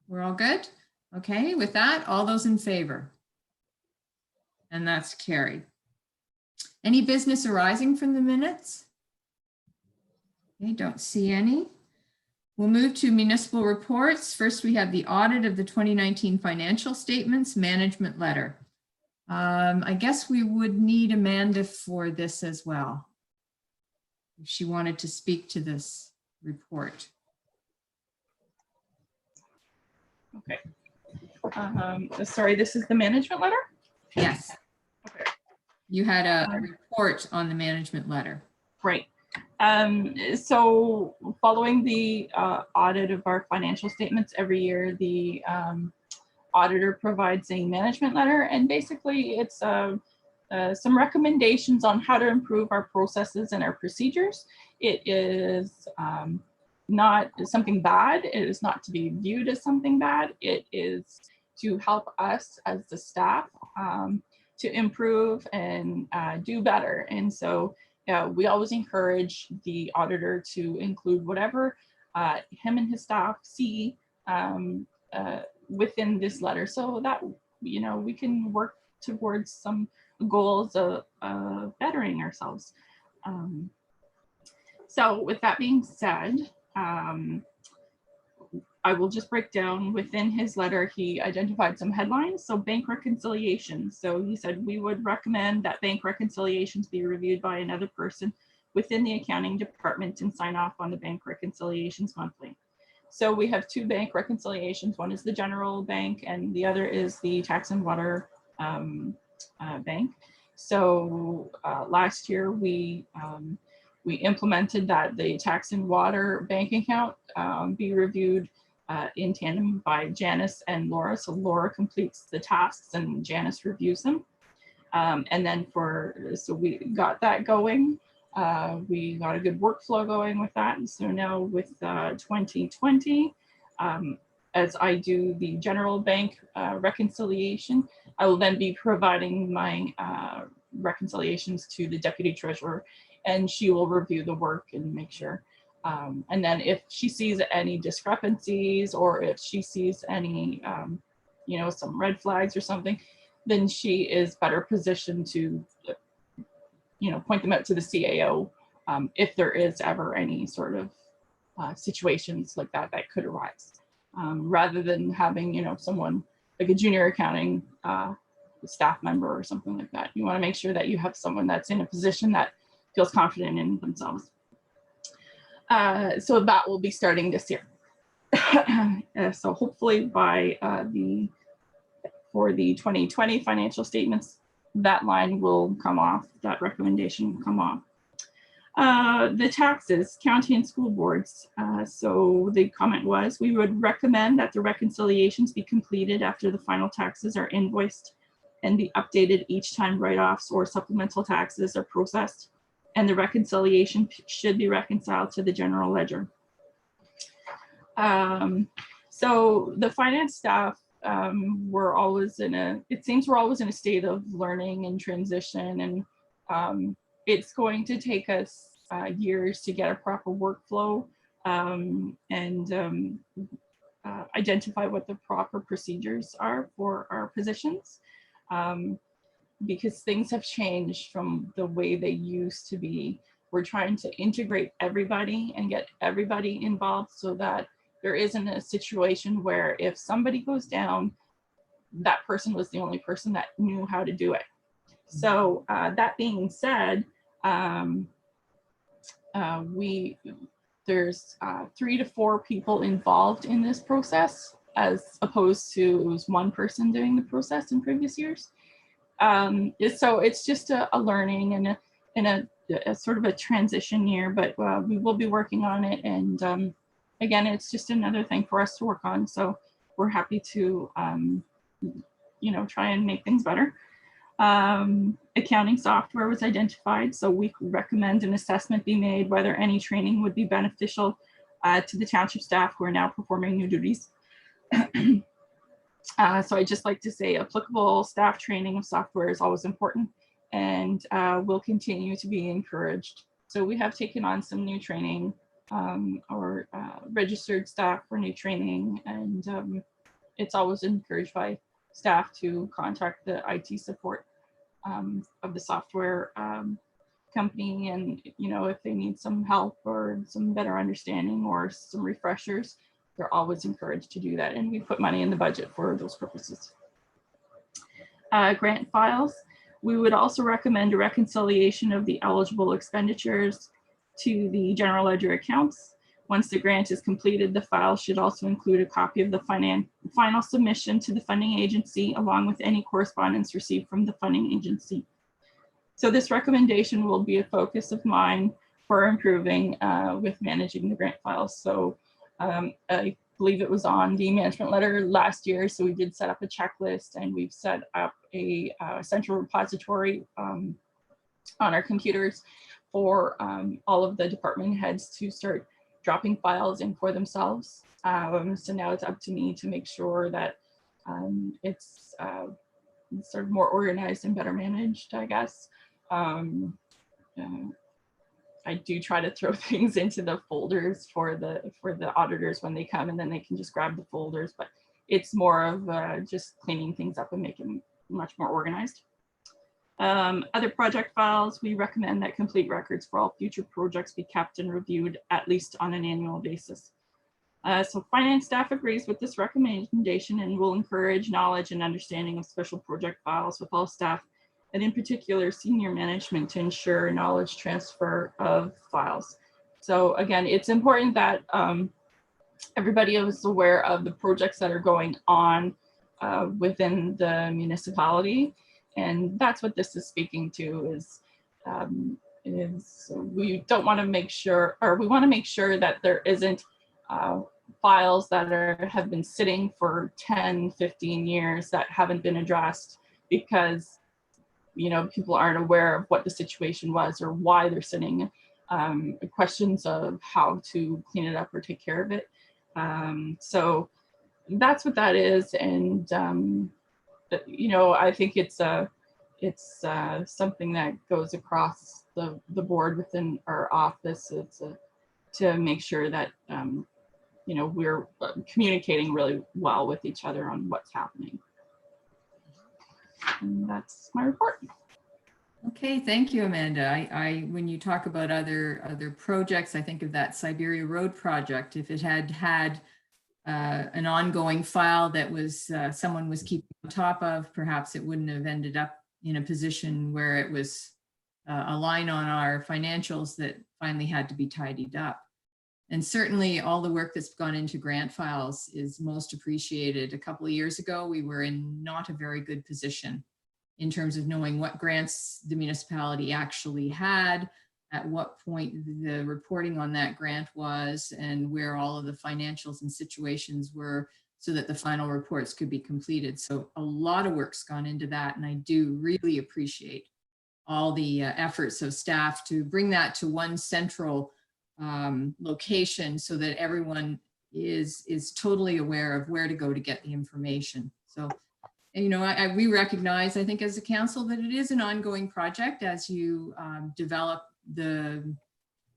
We're all good? Okay, with that, all those in favor? And that's carried. Any business arising from the minutes? Okay, don't see any. We'll move to municipal reports. First, we have the audit of the 2019 financial statements, management letter. I guess we would need Amanda for this as well, if she wanted to speak to this report. Okay. Sorry, this is the management letter? Yes. Okay. You had a report on the management letter. Right. So following the audit of our financial statements every year, the auditor provides a management letter, and basically it's some recommendations on how to improve our processes and our procedures. It is not something bad. It is not to be viewed as something bad. It is to help us as the staff to improve and do better. And so we always encourage the auditor to include whatever him and his staff see within this letter, so that we can work towards some goals of bettering ourselves. So with that being said, I will just break down within his letter. He identified some headlines. So bank reconciliations. So he said we would recommend that bank reconciliations be reviewed by another person within the accounting department and sign off on the bank reconciliations monthly. So we have two bank reconciliations. One is the general bank and the other is the tax and water bank. So last year we implemented that the tax and water bank account be reviewed in tandem by Janice and Laura. So Laura completes the tasks and Janice reviews them. And then so we got that going. We got a good workflow going with that. And so now with 2020, as I do the general bank reconciliation, I will then be providing my reconciliations to the deputy treasurer, and she will review the work and make sure. And then if she sees any discrepancies or if she sees any, some red flags or something, then she is better positioned to point them out to the CAO if there is ever any sort of situations like that could arise. Rather than having, someone like a junior accounting staff member or something like that. You want to make sure that you have someone that's in a position that feels confident in themselves. So that will be starting this year. So hopefully by for the 2020 financial statements, that line will come off, that recommendation will come off. The taxes, county and school boards. So the comment was, we would recommend that the reconciliations be completed after the final taxes are invoiced and be updated each time write-offs or supplemental taxes are processed, and the reconciliation should be reconciled to the general ledger. So the finance staff, we're always in a state of learning and transition, and it's going to take us years to get a proper workflow and identify what the proper procedures are for our positions. Because things have changed from the way they used to be. We're trying to integrate everybody and get everybody involved so that there isn't a situation where if somebody goes down, that person was the only person that knew how to do it. So that being said, there's 3 to 4 people involved in this process, as opposed to it was one person doing the process in previous years. So it's just a learning and a sort of a transition year, but we will be working on it. And again, it's just another thing for us to work on. So we're happy to, try and make things better. Accounting software was identified. So we recommend an assessment be made whether any training would be beneficial to the township staff who are now performing new duties. So I'd just like to say applicable staff training of software is always important and will continue to be encouraged. So we have taken on some new training or registered staff for new training, and it's always encouraged by staff to contact the IT support of the software company, and if they need some help or some better understanding or some refreshers, they're always encouraged to do that, and we put money in the budget for those purposes. Grant files. We would also recommend a reconciliation of the eligible expenditures to the general ledger accounts. Once the grant is completed, the file should also include a copy of the final submission to the funding agency, along with any correspondence received from the funding agency. So this recommendation will be a focus of mine for improving with managing the grant files. So I believe it was on the management letter last year. So we did set up a checklist, and we've set up a central repository on our computers for all of the department heads to start dropping files in for themselves. So now it's up to me to make sure that it's sort of more organized and better managed, I guess. I do try to throw things into the folders for the auditors when they come, and then they can just grab the folders, but it's more of just cleaning things up and making much more organized. Other project files, we recommend that complete records for all future projects be kept and reviewed at least on an annual basis. So finance staff agrees with this recommendation and will encourage knowledge and understanding of special project files with all staff, and in particular senior management, to ensure knowledge transfer of files. So again, it's important that everybody is aware of the projects that are going on within the municipality. And that's what this is speaking to is we don't want to make sure, or we want to make sure that there isn't files that have been sitting for 10, 15 years that haven't been addressed because people aren't aware of what the situation was or why they're sitting. Questions of how to clean it up or take care of it. So that's what that is, and I think it's something that goes across the board within our office. It's to make sure that we're communicating really well with each other on what's happening. And that's my report. Okay, thank you, Amanda. When you talk about other projects, I think of that Siberia Road project. If it had an ongoing file that was someone was keeping on top of, perhaps it wouldn't have ended up in a position where it was a line on our financials that finally had to be tidied up. And certainly all the work that's gone into grant files is most appreciated. A couple of years ago, we were in not a very good position in terms of knowing what grants the municipality actually had, at what point the reporting on that grant was, and where all of the financials and situations were so that the final reports could be completed. So a lot of work's gone into that, and I do really appreciate all the efforts of staff to bring that to one central location so that everyone is totally aware of where to go to get the information. So, we recognize, I think as a council, that it is an ongoing project as you develop the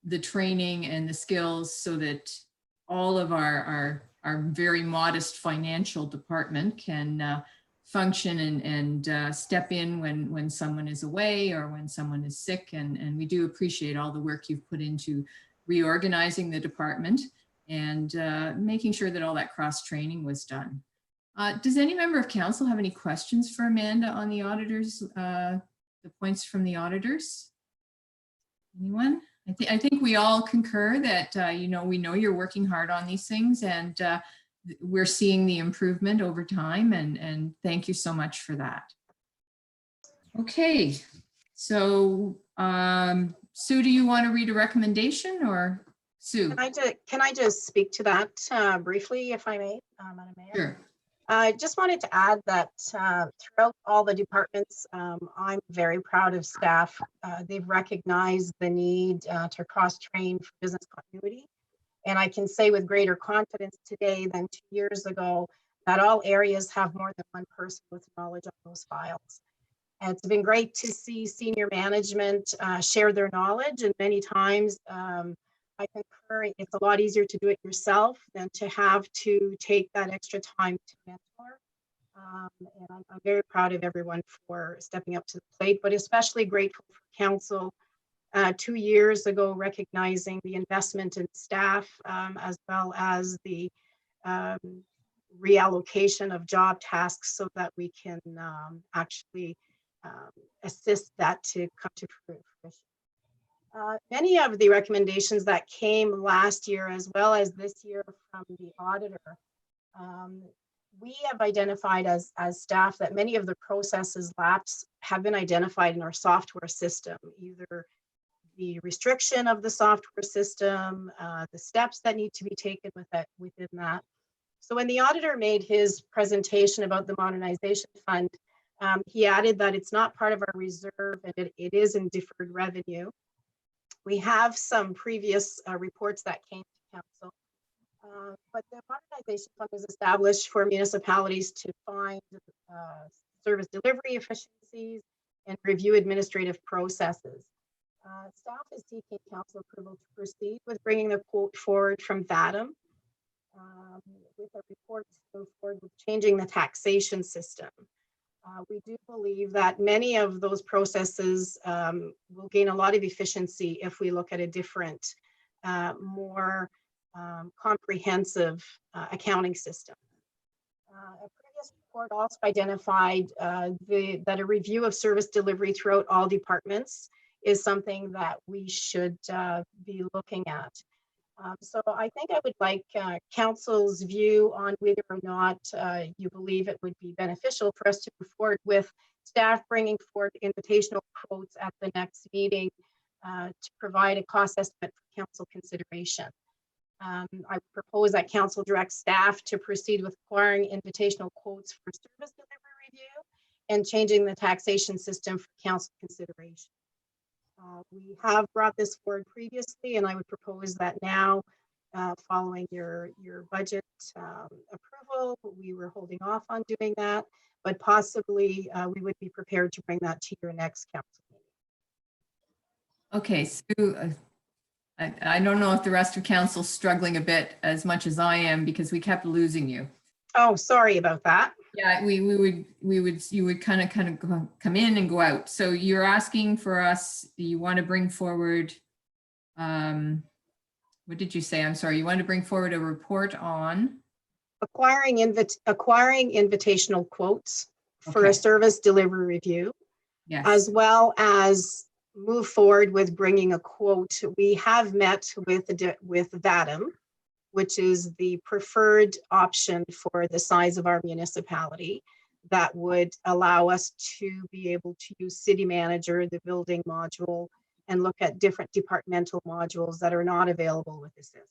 the training and the skills so that all of our very modest financial department can function and step in when someone is away or when someone is sick. And we do appreciate all the work you've put into reorganizing the department and making sure that all that cross training was done. Does any member of council have any questions for Amanda on the auditors, the points from the auditors? Anyone? I think we all concur that, we know you're working hard on these things, and we're seeing the improvement over time, and thank you so much for that. Okay, so Sue, do you want to read a recommendation, or Sue? Can I just speak to that briefly, if I may, Madam Mayor? Sure. I just wanted to add that throughout all the departments, I'm very proud of staff. They've recognized the need to cross-train for business continuity. And I can say with greater confidence today than 2 years ago that all areas have more than one person with knowledge of those files. And it's been great to see senior management share their knowledge, and many times I concur, it's a lot easier to do it yourself than to have to take that extra time to mentor. And I'm very proud of everyone for stepping up to the plate, but especially grateful for council 2 years ago recognizing the investment in staff, as well as the reallocation of job tasks so that we can actually assist that to come to fruition. Many of the recommendations that came last year as well as this year from the auditor, we have identified as staff that many of the processes lapse have been identified in our software system, either the restriction of the software system, the steps that need to be taken within that. So when the auditor made his presentation about the modernization fund, he added that it's not part of our reserve and it is in deferred revenue. We have some previous reports that came to council, but the modernization fund was established for municipalities to find service delivery efficiencies and review administrative processes. Staff is seeking council approval to proceed with bringing the quote forward from VADM with a report to move forward with changing the taxation system. We do believe that many of those processes will gain a lot of efficiency if we look at a different, more comprehensive accounting system. A previous report also identified that a review of service delivery throughout all departments is something that we should be looking at. So I think I would like council's view on whether or not you believe it would be beneficial for us to move forward with staff bringing forward invitational quotes at the next meeting to provide a cost estimate for council consideration. I propose that council direct staff to proceed with acquiring invitational quotes for service delivery review and changing the taxation system for council consideration. We have brought this forward previously, and I would propose that now, following your budget approval, we were holding off on doing that, but possibly we would be prepared to bring that to your next council meeting. Okay, Sue, I don't know if the rest of council's struggling a bit as much as I am because we kept losing you. Oh, sorry about that. Yeah, you would kind of come in and go out. So you're asking for us, you want to bring forward, what did you say? I'm sorry, you want to bring forward a report on? Acquiring invitational quotes for Okay. a service delivery review, Yes. as well as move forward with bringing a quote. We have met with VADM, which is the preferred option for the size of our municipality that would allow us to be able to use city manager, the building module, and look at different departmental modules that are not available with Assist.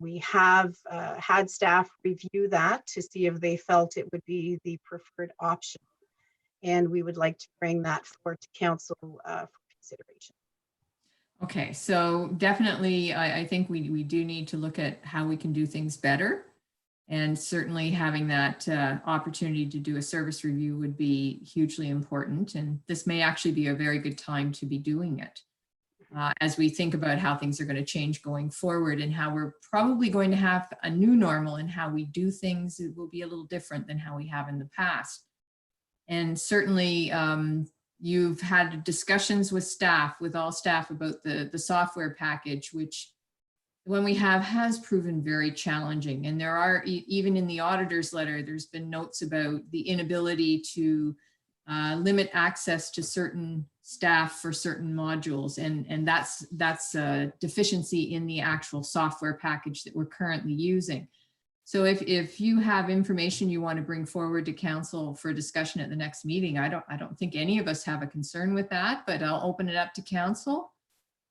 We have had staff review that to see if they felt it would be the preferred option. And we would like to bring that forward to council for consideration. Okay, so definitely, I think we do need to look at how we can do things better. And certainly having that opportunity to do a service review would be hugely important. And this may actually be a very good time to be doing it. as we think about how things are going to change going forward and how we're probably going to have a new normal and how we do things. It will be a little different than how we have in the past. And certainly you've had discussions with staff, with all staff, about the software package, which when we has proven very challenging. And there are, even in the auditor's letter, there's been notes about the inability to limit access to certain staff for certain modules. And that's a deficiency in the actual software package that we're currently using. So if you have information you want to bring forward to council for discussion at the next meeting, I don't think any of us have a concern with that, but I'll open it up to council.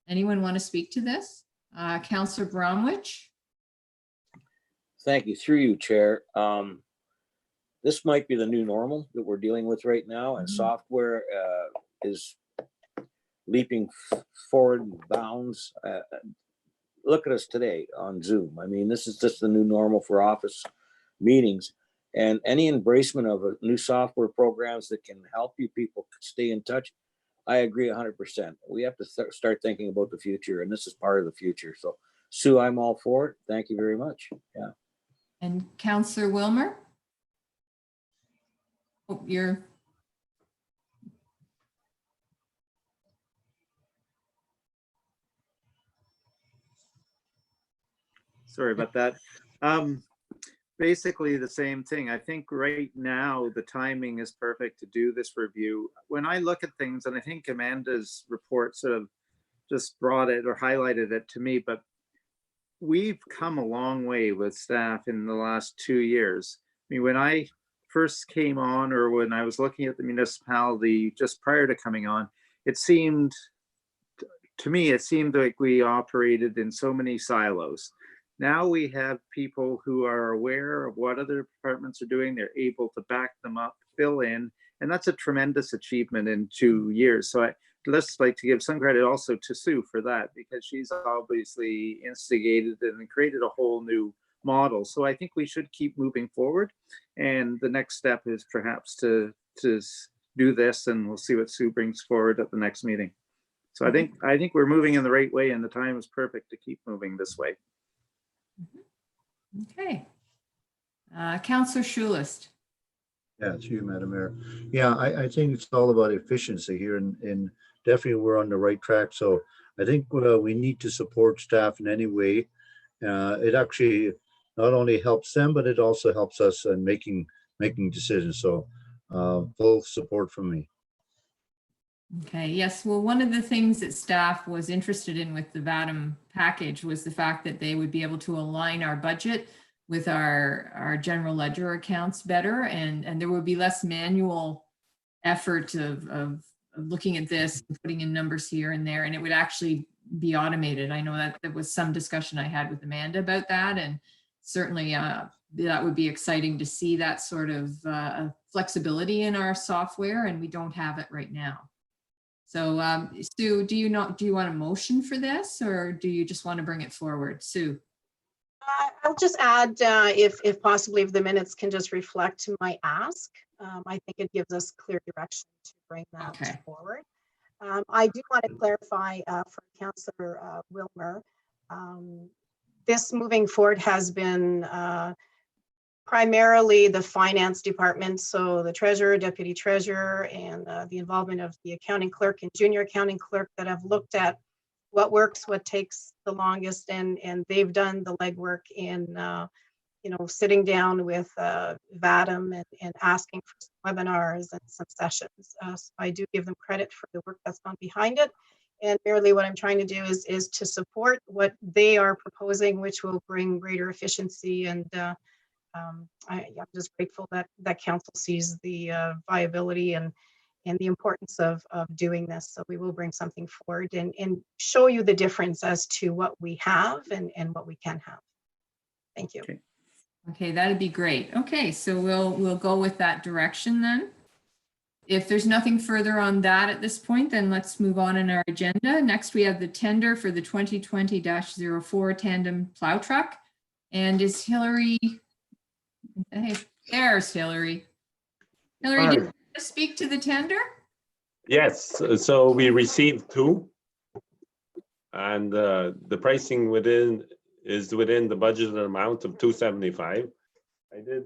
Anyone want to speak to this? Councillor Bromwich? Thank you. Through you, Chair. This might be the new normal that we're dealing with right now, and software is leaping forward in bounds. Look at us today on Zoom. I mean, this is just the new normal for office meetings, and any embracement of a new software programs that can help you people stay in touch. I agree 100%. We have to start thinking about the future, and this is part of the future. So Sue, I'm all for it. Thank you very much. Yeah. And Councillor Wilmer? Oh, you're. Sorry about that. Basically the same thing. I think right now the timing is perfect to do this review. When I look at things, and I think Amanda's report sort of just brought it or highlighted it to me, but we've come a long way with staff in the last 2 years. I mean, when I first came on, or when I was looking at the municipality just prior to coming on, it seemed, to me, it seemed like we operated in so many silos. Now we have people who are aware of what other departments are doing. They're able to back them up, fill in, and that's a tremendous achievement in 2 years. So I'd just like to give some credit also to Sue for that, because she's obviously instigated and created a whole new model. So I think we should keep moving forward. And the next step is perhaps to do this, and we'll see what Sue brings forward at the next meeting. So I think we're moving in the right way, and the time is perfect to keep moving this way. Okay. Councillor Schulist. Yeah, it's you, Madam Mayor. Yeah, I think it's all about efficiency here, and definitely we're on the right track. So I think we need to support staff in any way. It actually not only helps them, but it also helps us in making decisions. So full support from me. Okay, yes. Well, one of the things that staff was interested in with the VATM package was the fact that they would be able to align our budget with our general ledger accounts better, and there would be less manual effort of looking at this and putting in numbers here and there, and it would actually be automated. I know that there was some discussion I had with Amanda about that, and certainly that would be exciting to see that sort of flexibility in our software, and we don't have it right now. So Sue, do you want a motion for this, or do you just want to bring it forward? Sue? I'll just add, if possibly, if the minutes can just reflect my ask. I think it gives us clear direction to bring that forward. I do want to clarify for Councillor Wilmer, this moving forward has been primarily the finance department, so the treasurer, deputy treasurer, and the involvement of the accounting clerk and junior accounting clerk that have looked at what works, what takes the longest, and they've done the legwork in sitting down with VATM and asking for some webinars and some sessions. So I do give them credit for the work that's gone behind it, and merely what I'm trying to do is to support what they are proposing, which will bring greater efficiency. And I'm just grateful that council sees the viability and the importance of doing this. So we will bring something forward and show you the difference as to what we have and what we can have. Thank you. Okay, that'd be great. Okay, so we'll go with that direction then. If there's nothing further on that at this point, then let's move on in our agenda. Next, we have the tender for the 2020-04 tandem plow truck. And is Hillary, hey, there's Hillary. Hillary, did you speak to the tender? Yes, so we received two. and the pricing is within the budgeted amount of 275. I did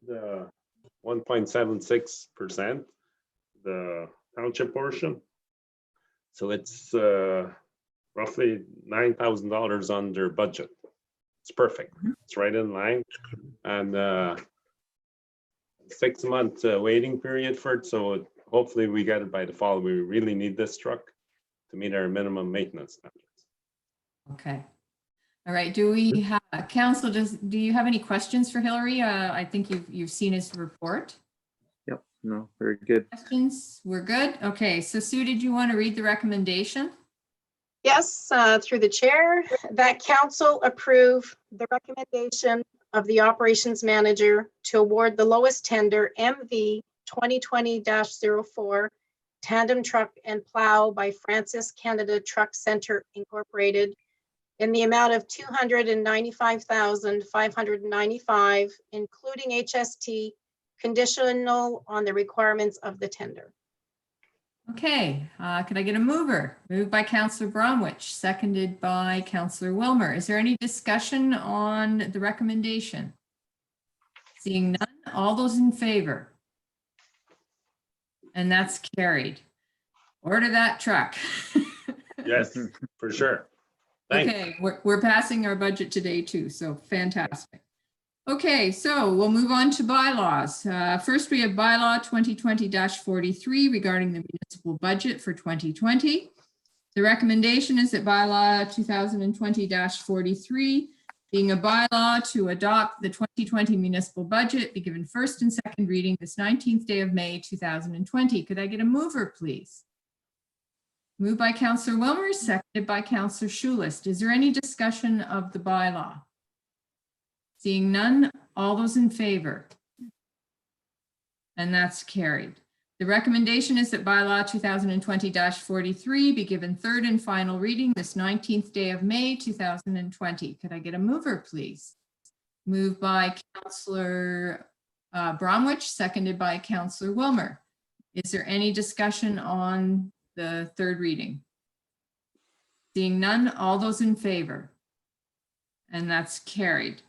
1.76%, the township portion. So it's roughly $9,000 under budget. It's perfect. It's right in line, and 6 month waiting period for it. So hopefully we get it by the fall. We really need this truck to meet our minimum maintenance standards. Okay. All right. Do we have council? Do you have any questions for Hillary? I think you've seen his report. Yep, no, very good. Questions? We're good. Okay. So Sue, did you want to read the recommendation? Yes, through the chair, that council approve the recommendation of the operations manager to award the lowest tender MV 2020-04 tandem truck and plow by Francis Canada Truck Center Incorporated in the amount of $295,595, including HST, conditional on the requirements of the tender. Okay. Can I get a mover? Moved by Councillor Bromwich, seconded by Councillor Wilmer. Is there any discussion on the recommendation? Seeing none, all those in favor? And that's carried. Order that truck. Yes, for sure. Thanks. Okay, we're passing our budget today too, so fantastic. Okay, so we'll move on to bylaws. First, we have bylaw 2020-43 regarding the municipal budget for 2020. The recommendation is that bylaw 2020-43, being a bylaw to adopt the 2020 municipal budget, be given first and second reading this 19th day of May 2020. Could I get a mover, please? Moved by Councillor Wilmer, seconded by Councillor Schulist. Is there any discussion of the bylaw? Seeing none, all those in favor? And that's carried. The recommendation is that bylaw 2020-43 be given third and final reading this 19th day of May 2020. Could I get a mover, please? Moved by Councillor Bromwich, seconded by Councillor Wilmer. Is there any discussion on the third reading? Seeing none, all those in favor? And that's carried.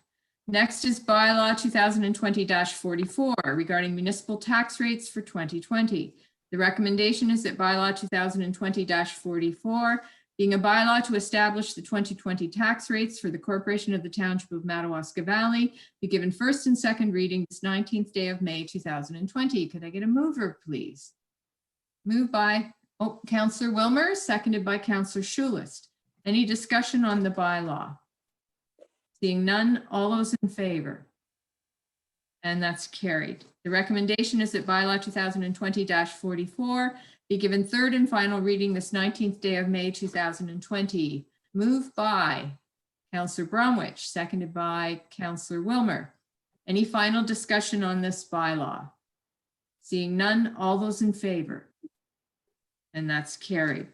Next is bylaw 2020-44 regarding municipal tax rates for 2020. The recommendation is that bylaw 2020-44, being a bylaw to establish the 2020 tax rates for the Corporation of the Township of Madawaska Valley, be given first and second reading this 19th day of May 2020. Could I get a mover, please? Moved by Councillor Wilmer, seconded by Councillor Schulist. Any discussion on the bylaw? Seeing none, all those in favor? And that's carried. The recommendation is that bylaw 2020-44 be given third and final reading this 19th day of May 2020. Moved by Councillor Bromwich, seconded by Councillor Wilmer. Any final discussion on this bylaw? Seeing none, all those in favor? And that's carried.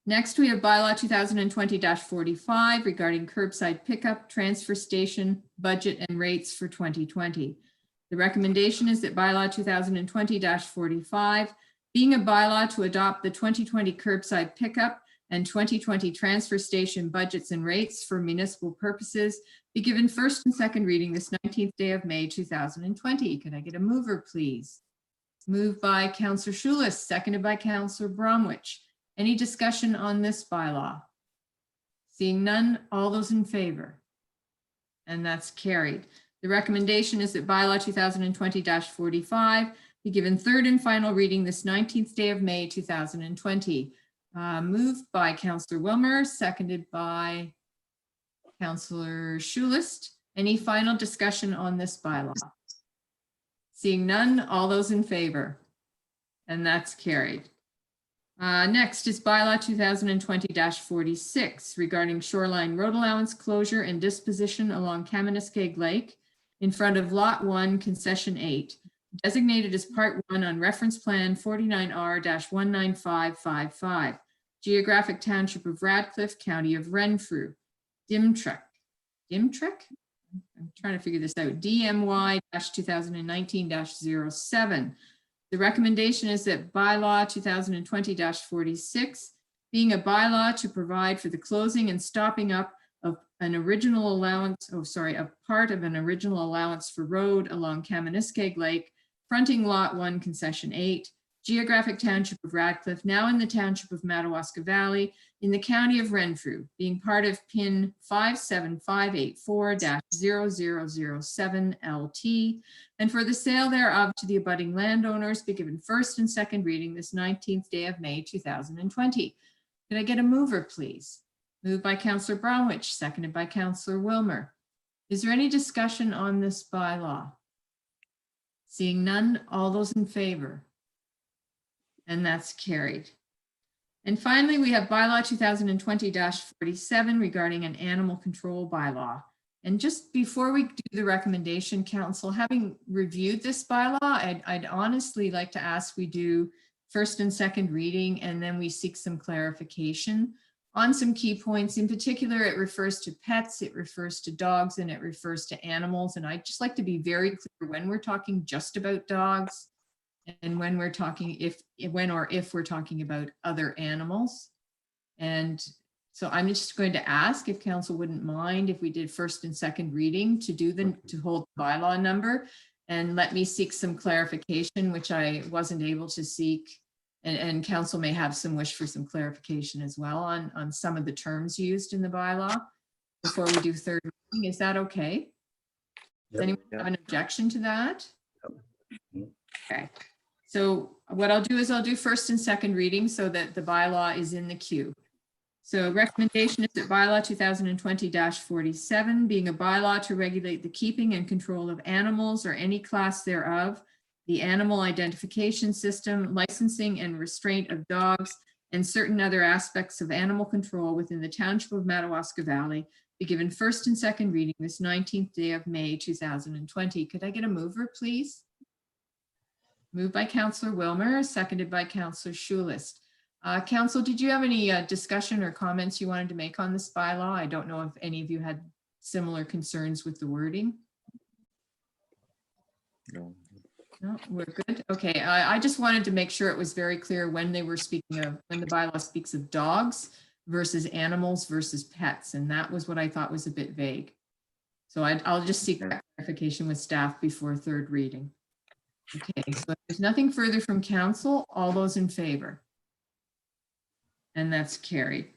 Next, we have bylaw 2020-45 regarding curbside pickup, transfer station, budget and rates for 2020. The recommendation is that bylaw 2020-45, being a bylaw to adopt the 2020 curbside pickup and 2020 transfer station budgets and rates for municipal purposes, be given first and second reading this 19th day of May 2020. Could I get a mover, please? Moved by Councillor Schulist, seconded by Councillor Bromwich. Any discussion on this bylaw? Seeing none, all those in favor? And that's carried. The recommendation is that bylaw 2020-45 be given third and final reading this 19th day of May 2020. Moved by Councillor Wilmer, seconded by Councillor Schulist. Any final discussion on this bylaw? Seeing none, all those in favor? And that's carried. Next is bylaw 2020-46 regarding shoreline road allowance closure and disposition along Kaministkeg Lake in front of Lot 1, Concession 8, designated as Part 1 on Reference Plan 49R-19555, Geographic Township of Radcliffe, County of Renfrew, Dimtrek? I'm trying to figure this out. DMY-2019-07. The recommendation is that bylaw 2020-46 being a bylaw to provide for the closing and stopping up of an original allowance, a part of an original allowance for road along Kaministkeg Lake, fronting Lot 1, Concession 8, Geographic Township of Radcliffe, now in the Township of Madawaska Valley, in the County of Renfrew, being part of PIN 57584-0007LT, and for the sale thereof to the abutting landowners, be given first and second reading this 19th day of May 2020. Could I get a mover, please? Moved by Councillor Bromwich, seconded by Councillor Wilmer. Is there any discussion on this bylaw? Seeing none, all those in favor? And that's carried. And finally, we have bylaw 2020-47 regarding an animal control bylaw. And just before we do the recommendation, council, having reviewed this bylaw, I'd honestly like to ask we do first and second reading, and then we seek some clarification on some key points. In particular, it refers to pets, it refers to dogs, and it refers to animals. And I'd just like to be very clear when we're talking just about dogs and when we're talking if we're talking about other animals. And so I'm just going to ask if council wouldn't mind if we did first and second reading to hold the bylaw number, and let me seek some clarification, which I wasn't able to seek. And council may have some wish for some clarification as well on some of the terms used in the bylaw before we do third reading. Is that okay? Does anyone have an objection to that? Okay. So what I'll do is I'll do first and second reading so that the bylaw is in the queue. So recommendation is that bylaw 2020-47, being a bylaw to regulate the keeping and control of animals or any class thereof, the animal identification system, licensing and restraint of dogs, and certain other aspects of animal control within the Township of Madawaska Valley, be given first and second reading this 19th day of May 2020. Could I get a mover, please? Moved by Councillor Wilmer, seconded by Councillor Schulist. Council, did you have any discussion or comments you wanted to make on this bylaw? I don't know if any of you had similar concerns with the wording. No, we're good. Okay, I just wanted to make sure it was very clear when they were speaking of, when the bylaw speaks of dogs versus animals versus pets. And that was what I thought was a bit vague. So I'll just seek that clarification with staff before third reading. Okay, so if there's nothing further from council, all those in favor? And that's carried.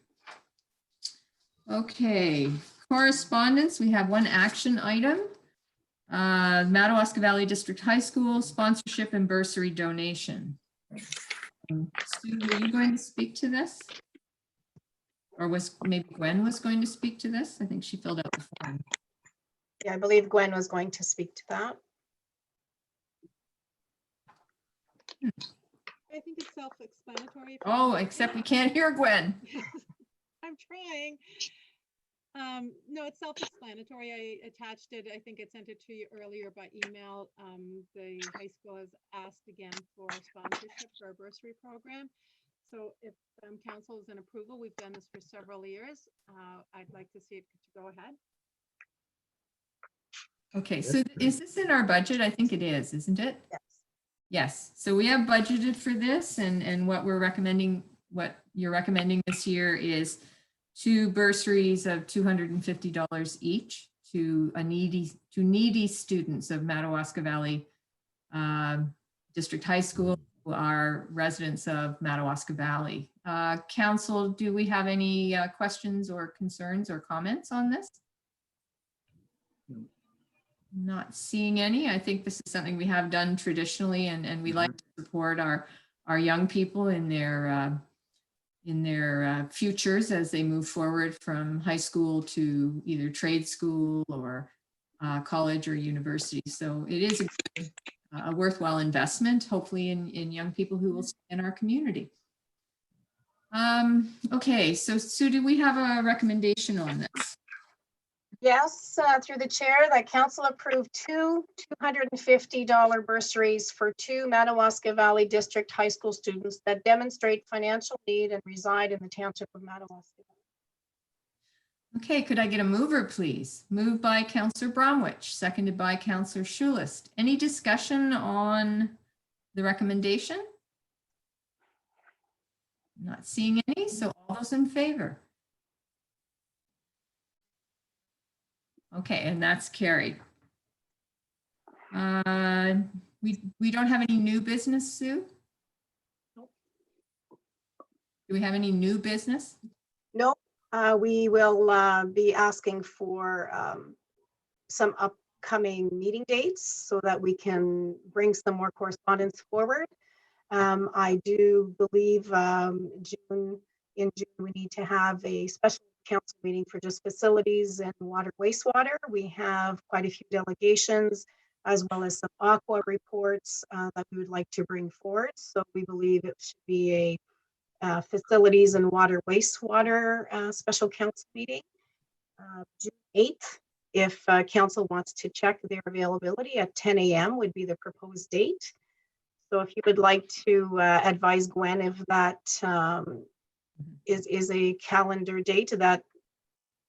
Okay, correspondence. We have one action item. Madawaska Valley District High School sponsorship and bursary donation. Sue, were you going to speak to this? Or was maybe Gwen was going to speak to this? I think she filled out the form. Yeah, I believe Gwen was going to speak to that. I think it's self-explanatory. Oh, except we can't hear Gwen. I'm trying. No, it's self-explanatory. I attached it. I think I sent it to you earlier by email. The high school has asked again for sponsorship for a bursary program. So if council is in approval, we've done this for several years. I'd like to see it to go ahead. Okay, so is this in our budget? I think it is, isn't it? Yes. Yes, so we have budgeted for this, and what you're recommending this year is 2 bursaries of $250 each to needy students of Madawaska Valley District High School, who are residents of Madawaska Valley. Council, do we have any questions or concerns or comments on this? Not seeing any. I think this is something we have done traditionally, and we like to support our young people in their futures as they move forward from high school to either trade school or college or university. So it is a worthwhile investment, hopefully in young people who will stay in our community. Okay, so Sue, do we have a recommendation on this? Yes, through the chair, that council approved 2 $250 bursaries for 2 Madawaska Valley District High School students that demonstrate financial need and reside in the Township of Madawaska. Okay, could I get a mover, please? Moved by Councillor Bromwich, seconded by Councillor Schulist. Any discussion on the recommendation? Not seeing any, so all those in favor? Okay, and that's carried. We don't have any new business, Sue? Do we have any new business? No, we will be asking for some upcoming meeting dates so that we can bring some more correspondence forward. I do believe in June, we need to have a special council meeting for just facilities and water wastewater. We have quite a few delegations as well as some aqua reports that we would like to bring forward. So we believe it should be a facilities and water wastewater special council meeting. June 8th, if council wants to check their availability at 10 a.m. would be the proposed date. So if you would like to advise Gwen if that is a calendar date that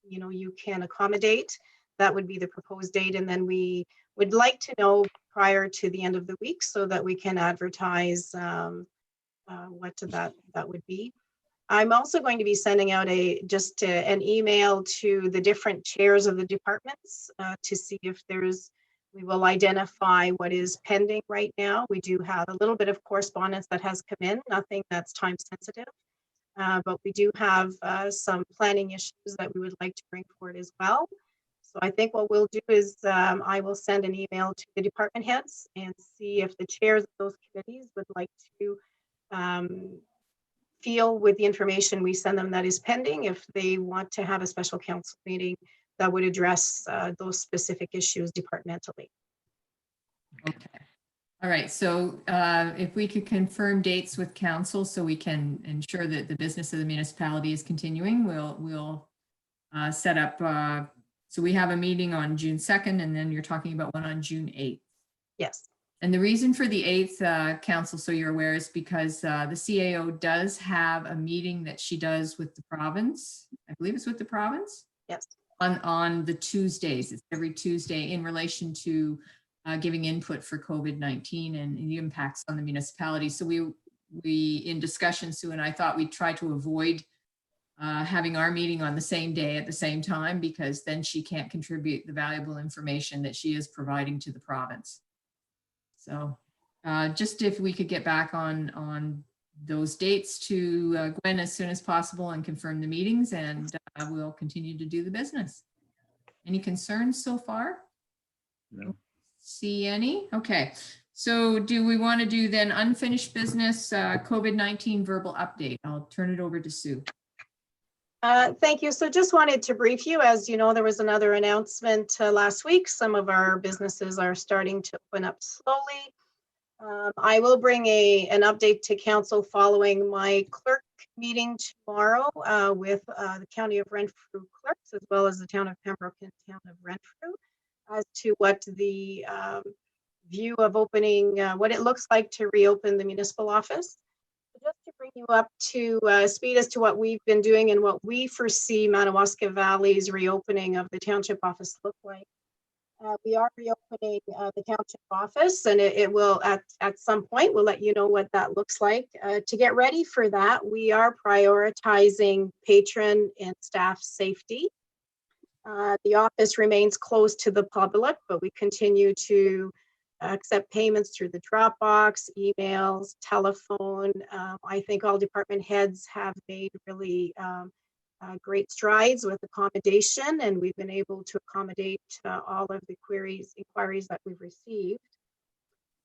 you can accommodate, that would be the proposed date. And then we would like to know prior to the end of the week so that we can advertise what that would be. I'm also going to be sending out an email to the different chairs of the departments to see if we will identify what is pending right now. We do have a little bit of correspondence that has come in, nothing that's time sensitive, but we do have some planning issues that we would like to bring forward as well. So I think what we'll do is I will send an email to the department heads and see if the chairs of those committees would like to feel with the information we send them that is pending, if they want to have a special council meeting that would address those specific issues departmentally. Okay. All right. So if we could confirm dates with council so we can ensure that the business of the municipality is continuing, we'll set up. So we have a meeting on June 2nd, and then you're talking about one on June 8th. Yes. And the reason for the 8th, council, so you're aware, is because the CAO does have a meeting that she does with the province. I believe it's with the province. Yes. On the Tuesdays. It's every Tuesday in relation to giving input for COVID-19 and the impacts on the municipality. So we in discussion, Sue and I thought we'd try to avoid having our meeting on the same day at the same time, because then she can't contribute the valuable information that she is providing to the province. So just if we could get back on those dates to Gwen as soon as possible and confirm the meetings, and we'll continue to do the business. Any concerns so far? No. See any? Okay. So do we want to do then unfinished business, COVID-19 verbal update? I'll turn it over to Sue. Thank you. So just wanted to brief you. As you know, there was another announcement last week. Some of our businesses are starting to open up slowly. I will bring an update to council following my clerk meeting tomorrow with the County of Renfrew clerks, as well as the Town of Pembroke and Town of Renfrew, as to what the view of opening, what it looks like to reopen the municipal office. Just to bring you up to speed as to what we've been doing and what we foresee Madawaska Valley's reopening of the township office look like. We are reopening the township office, and it will at some point, we'll let you know what that looks like. To get ready for that, we are prioritizing patron and staff safety. The office remains closed to the public, but we continue to accept payments through the Dropbox, emails, telephone. I think all department heads have made really great strides with accommodation, and we've been able to accommodate all of the inquiries that we've received.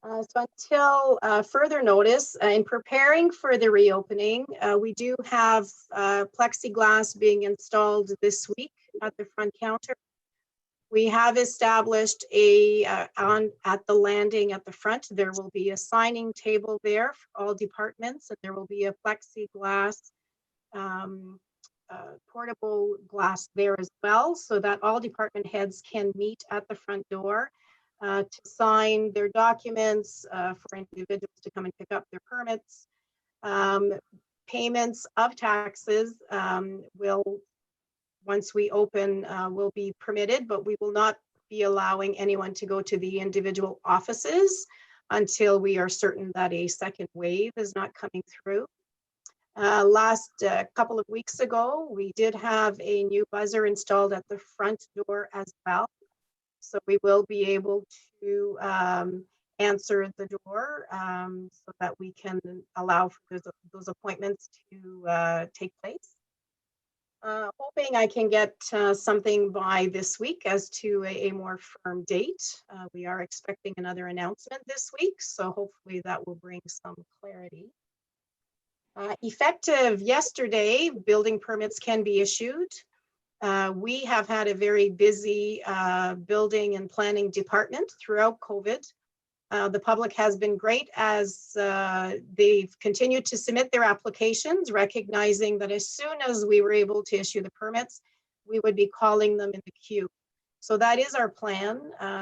So until further notice, in preparing for the reopening, we do have plexiglass being installed this week at the front counter. We have established at the landing at the front, there will be a signing table there for all departments, and there will be a plexiglass portable glass there as well, so that all department heads can meet at the front door to sign their documents, for individuals to come and pick up their permits. Payments of taxes once we open, will be permitted, but we will not be allowing anyone to go to the individual offices until we are certain that a second wave is not coming through. Last couple of weeks ago, we did have a new buzzer installed at the front door as well. So we will be able to answer the door so that we can allow for those appointments to take place. Hoping I can get something by this week as to a more firm date. We are expecting another announcement this week, so hopefully that will bring some clarity. Effective yesterday, building permits can be issued. We have had a very busy building and planning department throughout COVID. The public has been great as they've continued to submit their applications, recognizing that as soon as we were able to issue the permits, we would be calling them in the queue. So that is our plan.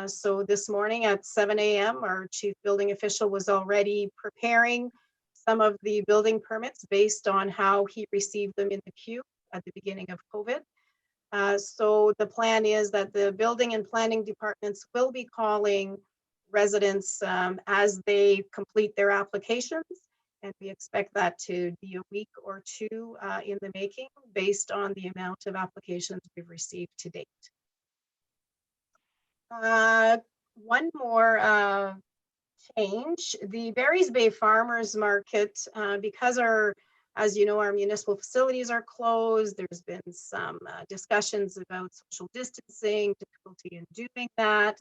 So this morning at 7 a.m., our chief building official was already preparing some of the building permits based on how he received them in the queue at the beginning of COVID. So the plan is that the building and planning departments will be calling residents as they complete their applications. And we expect that to be a week or two in the making based on the amount of applications we've received to date. One more change, the Barry's Bay Farmers Market, because as you know, our municipal facilities are closed. There's been some discussions about social distancing, difficulty in doing that,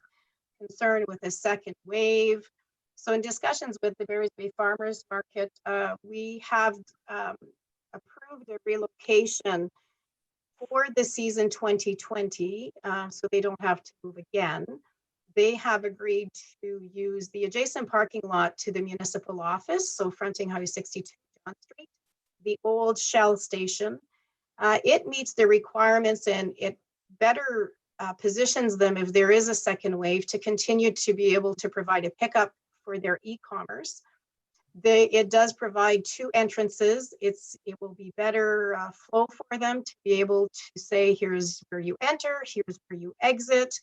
concern with a second wave. So in discussions with the Barry's Bay Farmers Market, we have approved a relocation for the season 2020, so they don't have to move again. They have agreed to use the adjacent parking lot to the municipal office, so fronting Highway 62 John Street, the old Shell station. It meets the requirements and it better positions them if there is a second wave to continue to be able to provide a pickup for their e-commerce. It does provide two entrances. It will be better flow for them to be able to say, here's where you enter, here's where you exit.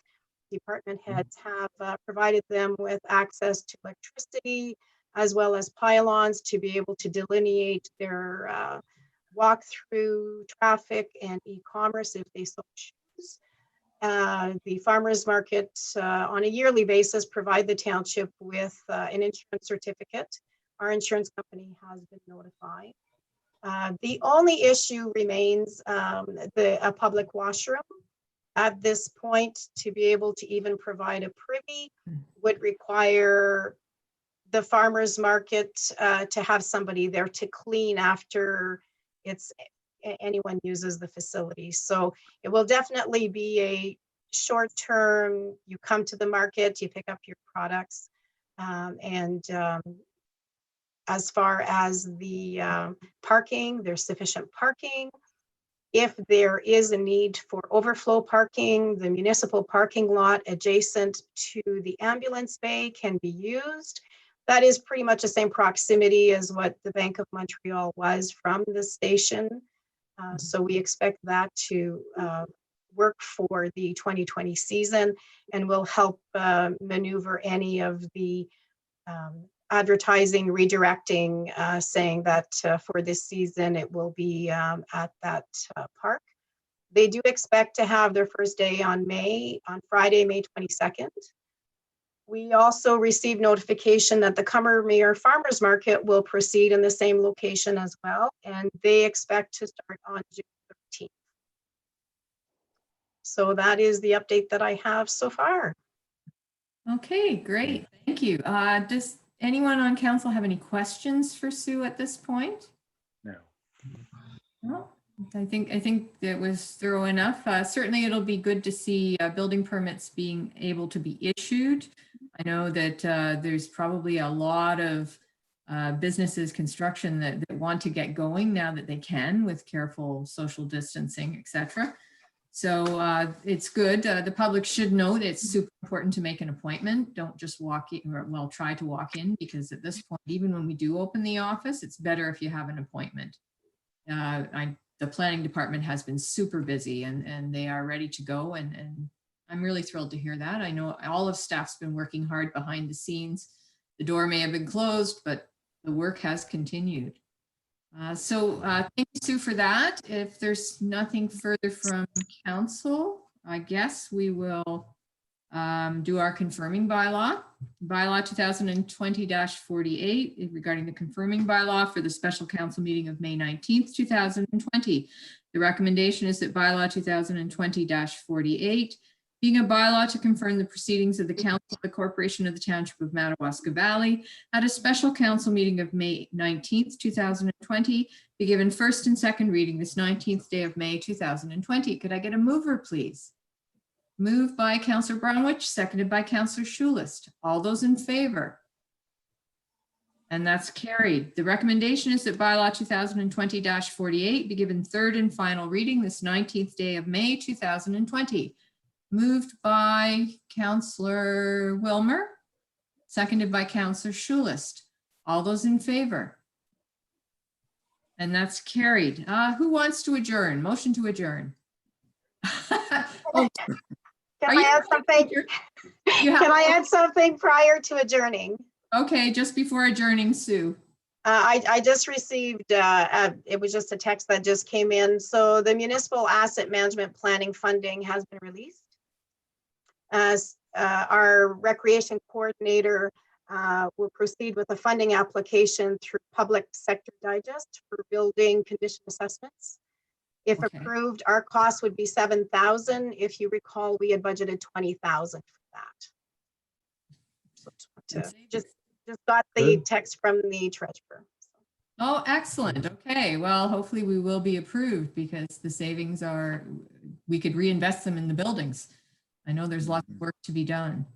Department heads have provided them with access to electricity as well as pylons to be able to delineate their walk-through traffic and e-commerce if they so choose. The farmers market on a yearly basis provide the township with an insurance certificate. Our insurance company has been notified. The only issue remains a public washroom. At this point, to be able to even provide a privy would require the farmers market to have somebody there to clean after anyone uses the facility. So it will definitely be a short term, you come to the market, you pick up your products. As far as the parking, there's sufficient parking. If there is a need for overflow parking, the municipal parking lot adjacent to the ambulance bay can be used. That is pretty much the same proximity as what the Bank of Montreal was from the station. So we expect that to work for the 2020 season and will help maneuver any of the advertising, redirecting, saying that for this season it will be at that park. They do expect to have their first day on Friday, May 22nd. We also received notification that the Commermere Farmers Market will proceed in the same location as well, and they expect to start on June 13th. So that is the update that I have so far. Okay, great. Thank you. Does anyone on council have any questions for Sue at this point? No. No, I think it was thorough enough. Certainly it'll be good to see building permits being able to be issued. I know that there's probably a lot of businesses, construction that want to get going now that they can with careful social distancing, etc. So it's good. The public should know that it's super important to make an appointment. Don't just walk in, or well, try to walk in, because at this point, even when we do open the office, it's better if you have an appointment. The planning department has been super busy and they are ready to go. And I'm really thrilled to hear that. I know all of staff's been working hard behind the scenes. The door may have been closed, but the work has continued. Thank you, Sue, for that. If there's nothing further from council, I guess we will do our confirming bylaw. Bylaw 2020-48 regarding the confirming bylaw for the special council meeting of May 19th, 2020. The recommendation is that bylaw 2020-48, being a bylaw to confirm the proceedings of the council of the corporation of the township of Madawaska Valley at a special council meeting of May 19th, 2020, be given first and second reading this 19th day of May, 2020. Could I get a mover, please? Moved by Councillor Brownwich, seconded by Councillor Schulist. All those in favor? And that's carried. The recommendation is that bylaw 2020-48 be given third and final reading this 19th day of May, 2020. Moved by Councillor Wilmer, seconded by Councillor Schulist. All those in favor? And that's carried. Who wants to adjourn? Motion to adjourn. Oh, Can are I you- add something? you have- Can I add something prior to adjourning? Okay, just before adjourning, Sue. I just received, it was just a text that just came in. So the municipal asset management planning funding has been released. As our recreation coordinator will proceed with a funding application through Public Sector Digest for building condition assessments. If Okay. approved, our cost would be $7,000. If you recall, we had budgeted $20,000 for that. So just got the Good. text from the treasurer. Oh, excellent. Okay, well, hopefully we will be approved because the savings are, we could reinvest them in the buildings. I know there's lots of work to be done.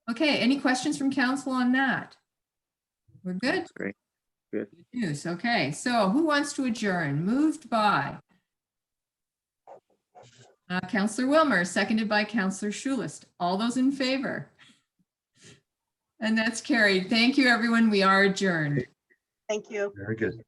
Okay, any questions from council on that? We're good? That's great. Good. Good news. Okay, so who wants to adjourn? Moved by Councillor Wilmer, seconded by Councillor Schulist. All those in favor? And that's carried. Thank you, everyone. We are adjourned. Thank you. Very good.